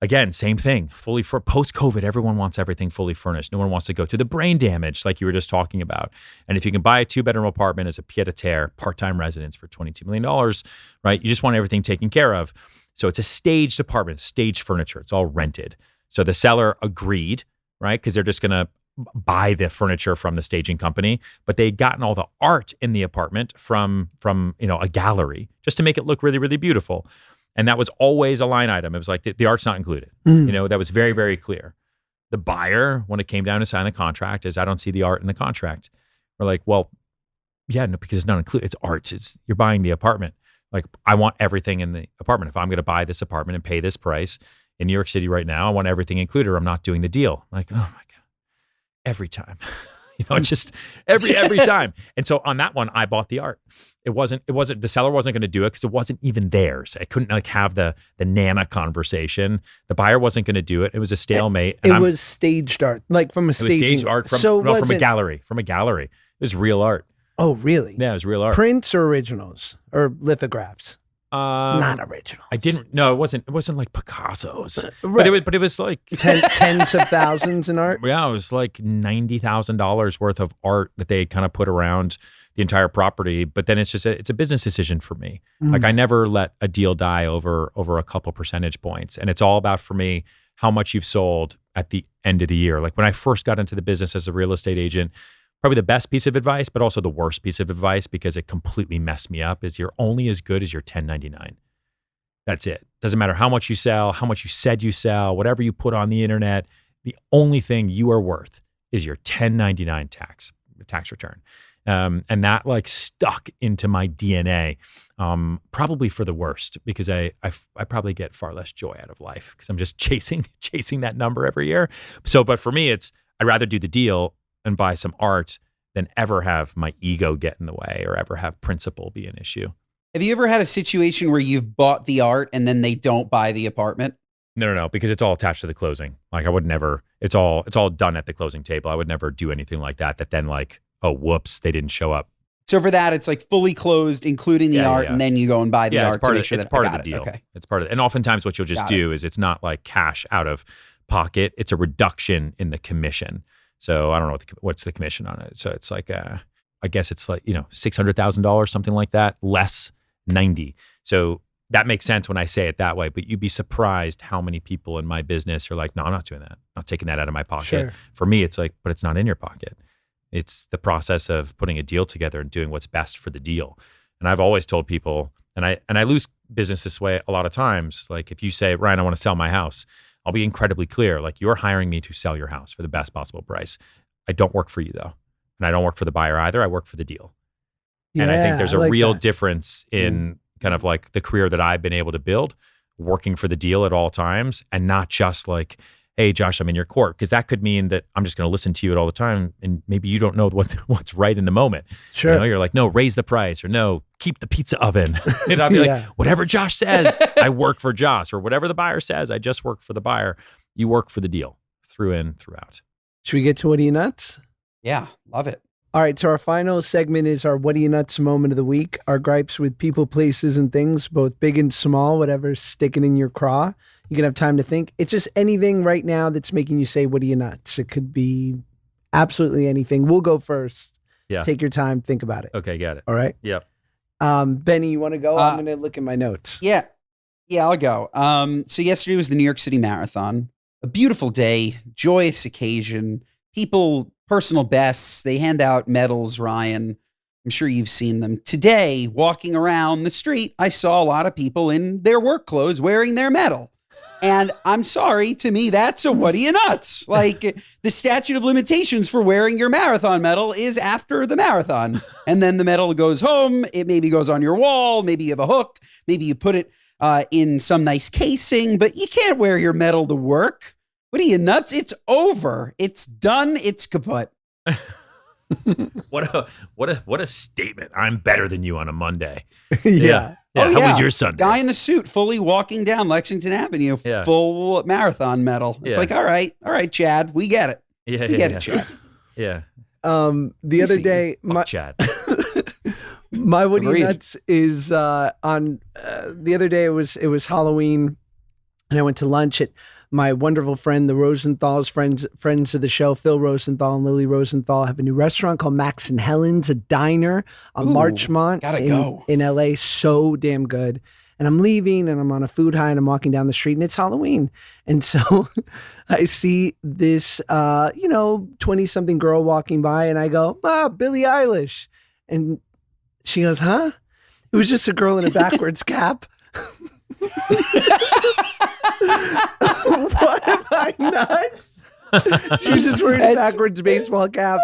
Again, same thing. Fully for post-COVID, everyone wants everything fully furnished. No one wants to go through the brain damage like you were just talking about. And if you can buy a 2-bedroom apartment as a pied-à-terre part-time residence for $22 million, right? You just want everything taken care of. So it's a staged apartment, staged furniture. It's all rented. So the seller agreed, right? Because they're just going to buy the furniture from the staging company, but they'd gotten all the art in the apartment from a gallery just to make it look really, really beautiful. And that was always a line item. It was like the art's not included. That was very, very clear. The buyer, when it came down to sign the contract, is I don't see the art in the contract. We're like, well, yeah, no, because it's not included. It's art. You're buying the apartment. Like, I want everything in the apartment. If I'm going to buy this apartment and pay this price in New York City right now, I want everything included or I'm not doing the deal. I'm like, oh my God. Every time, it's just every time. And so on that one, I bought the art. It wasn't, the seller wasn't going to do it because it wasn't even theirs. I couldn't have the Nana conversation. The buyer wasn't going to do it. It was a stalemate. It was staged art, like from a staging. It was staged art from a gallery. From a gallery. It was real art. Oh, really? Yeah, it was real art. Prints or originals or lithographs? Not original. I didn't. No, it wasn't. It wasn't like Picasso's, Right. but it was like Tens of thousands in art. yeah, it was like $90,000 worth of art that they kind of put around the entire property. But then it's a business decision for me. Like I never let a deal die over a couple percentage points, and it's all about for me how much you've sold at the end of the year. Like when I first got into the business as a real estate agent, probably the best piece of advice, but also the worst piece of advice because it completely messed me up is you're only as good as your 1099. That's it. Doesn't matter how much you sell, how much you said you sell, whatever you put on the internet. The only thing you are worth is your 1099 tax return. And that like stuck into my DNA, probably for the worst because I probably get far less joy out of life because I'm just chasing that number every year. So, but for me, I'd rather do the deal and buy some art than ever have my ego get in the way or ever have principle be an issue. Have you ever had a situation where you've bought the art and then they don't buy the apartment? No, because it's all attached to the closing. Like I would never, it's all done at the closing table. I would never do anything like that then like, oh, whoops, they didn't show up. So for that, it's like fully closed, including the art, yeah. and then you go and buy the art to make sure it's that part I of got the it. deal. Okay. It's part of it. And oftentimes what you'll just do is it's not like cash out of pocket. It's a reduction in the commission. So I don't know what's the commission on it. So it's like, I guess it's like, $600,000, something like that, less 90. So that makes sense when I say it that way, but you'd be surprised how many people in my business are like, no, I'm not doing that. I'm not taking that out of my pocket. Sure. For me, it's like, but it's not in your pocket. It's the process of putting a deal together and doing what's best for the deal. And I've always told people, and I lose business this way a lot of times. Like if you say, Ryan, I want to sell my house, I'll be incredibly clear. Like you're hiring me to sell your house for the best possible price. I don't work for you though. And I don't work for the buyer either. I work for the deal. Yeah, and I think there's a like real that. difference in kind of like the career that I've been able to build, working for the deal at all times and not just like, hey, Josh, I'm in your court. Because that could mean that I'm just going to listen to you at all the time. And maybe you don't know what's right in the moment. Sure. You're like, no, raise the price or no, keep the pizza oven. And I'll be like, whatever Josh says, I work for Josh, or whatever the buyer says, I just work for the buyer. You work for the deal through and throughout. Should we get to What Are You Nuts? Yeah, love it. All right, so our final segment is our What Are You Nuts moment of the week. Our gripes with people, places, and things, both big and small, whatever's sticking in your craw. You can have time to think. It's just anything right now that's making you say, what are you nuts? It could be absolutely anything. We'll go first. Yeah. Take your time. Think about it. Okay, got it. All right. Yep. Benny, you want to go? I'm going to look at my notes. Yeah, I'll go. So yesterday was the New York City Marathon. A beautiful day, joyous occasion. People, personal bests. They hand out medals, Ryan. I'm sure you've seen them. Today, walking around the street, I saw a lot of people in their work clothes wearing their medal. And I'm sorry, to me, that's a what are you nuts? Like the statute of limitations for wearing your marathon medal is after the marathon. And then the medal goes home. It maybe goes on your wall. Maybe you have a hook. Maybe you put it in some nice casing, but you can't wear your medal to work. What are you nuts? It's over. It's done. It's kaput. What a statement. I'm better than you on a Monday. Yeah. How was your Sunday? Guy in the suit fully walking down Lexington Avenue, Yeah. full marathon medal. It's like, all right, Chad, we get it. Yeah, We get it, Chad. Yeah. The other day, Fuck Chad. my What Are You Agreed. Nuts is on the other day. It was Halloween, and I went to lunch at my wonderful friend, the Rosenthals, friends of the show, Phil Rosenthal and Lily Rosenthal, have a new restaurant called Max and Helen's, a diner on Ooh, Larchmont gotta go. in LA. So damn good. And I'm leaving and I'm on a food high and I'm walking down the street and it's Halloween. And so I see this, 20-something girl walking by and I go, Billie Eilish. And she goes, huh? It was just a girl in a backwards cap. What am I nuts? She was just wearing a backwards baseball cap.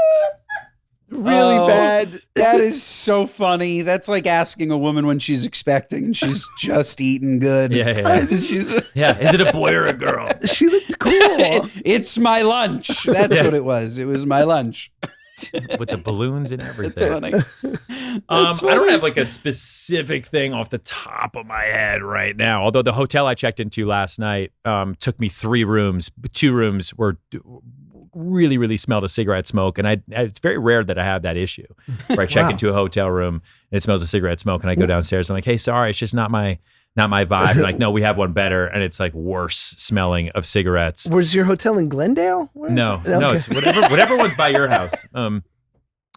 Really bad. That is so funny. That's like asking a woman when she's expecting and she's just eating good. Yeah. She's, Yeah. Is it a boy or a girl? She looked cool. it's my lunch. That's what it was. It was my lunch. With the balloons and everything. That's funny. I don't have like a specific thing off the top of my head right now. Although the hotel I checked into last night took me 3 rooms. 2 rooms were really, really smelled a cigarette smoke. And it's very rare that I have that issue where I check into a hotel room and it smells of cigarette smoke and I go downstairs. I'm like, hey, sorry, it's just not my vibe. And like, no, we have one better. And it's like worse smelling of cigarettes. Was your hotel in Glendale? No, it's whatever one's by your house.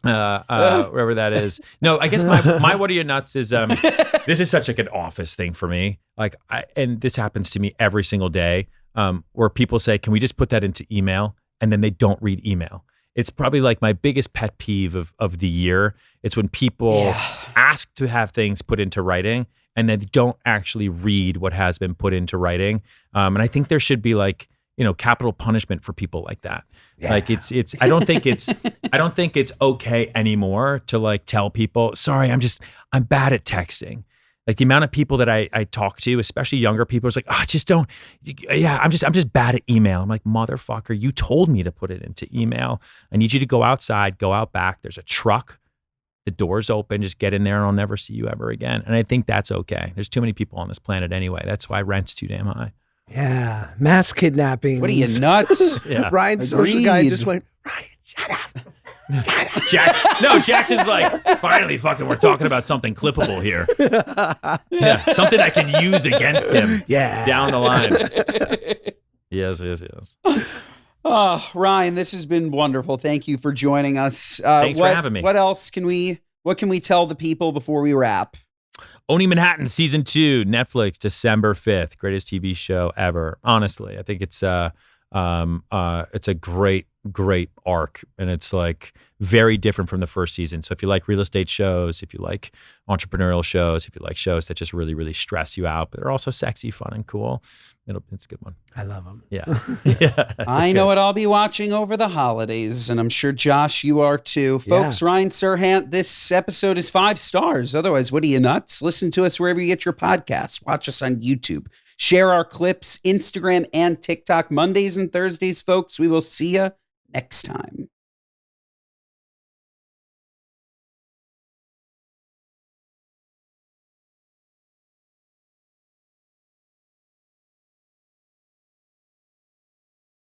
Wherever that is. No, I guess my what are you nuts is this is such like an office thing for me. Like and this happens to me every single day. Where people say, can we just put that into email? And then they don't read email. It's probably like my biggest pet peeve of the year. It's when people ask to have things put into writing and they don't actually read what has been put into writing. And I think there should be like, capital punishment for people like that. Yeah. Like I don't think it's okay anymore to like tell people, sorry, I'm bad at texting. Like the amount of people that I talk to, especially younger people, is like, I'm just bad at email. I'm like, motherfucker, you told me to put it into email. I need you to go outside, go out back. There's a truck. The door's open. Just get in there and I'll never see you ever again. And I think that's okay. There's too many people on this planet anyway. That's why rent's too damn high. Yeah. Mass kidnapping. What are you, nuts? Yeah. Ryan's social guy just went, Ryan, shut up. Jackson's like, finally, fucking, we're talking about something clippable here. Yeah, something I can use against him. Yeah, down the line. Yes. Oh, Ryan, this has been wonderful. Thank you for joining us. Thanks for having me. What else can we tell the people before we wrap? Owning Manhattan season 2, Netflix, December 5th. Greatest TV show ever. Honestly, I think it's a great arc, and it's like very different from the first season. So if you like real estate shows, if you like entrepreneurial shows, if you like shows that just really, really stress you out, but they're also sexy, fun, and cool, it's a good one. I love them. Yeah. I know what I'll be watching over the holidays, and I'm sure, Josh, you are too. Folks, Ryan Serhant, this episode is 5 stars. Otherwise, what are you, nuts? Listen to us wherever you get your podcasts. Watch us on YouTube. Share our clips, Instagram and TikTok, Mondays and Thursdays, folks. We will see you next time.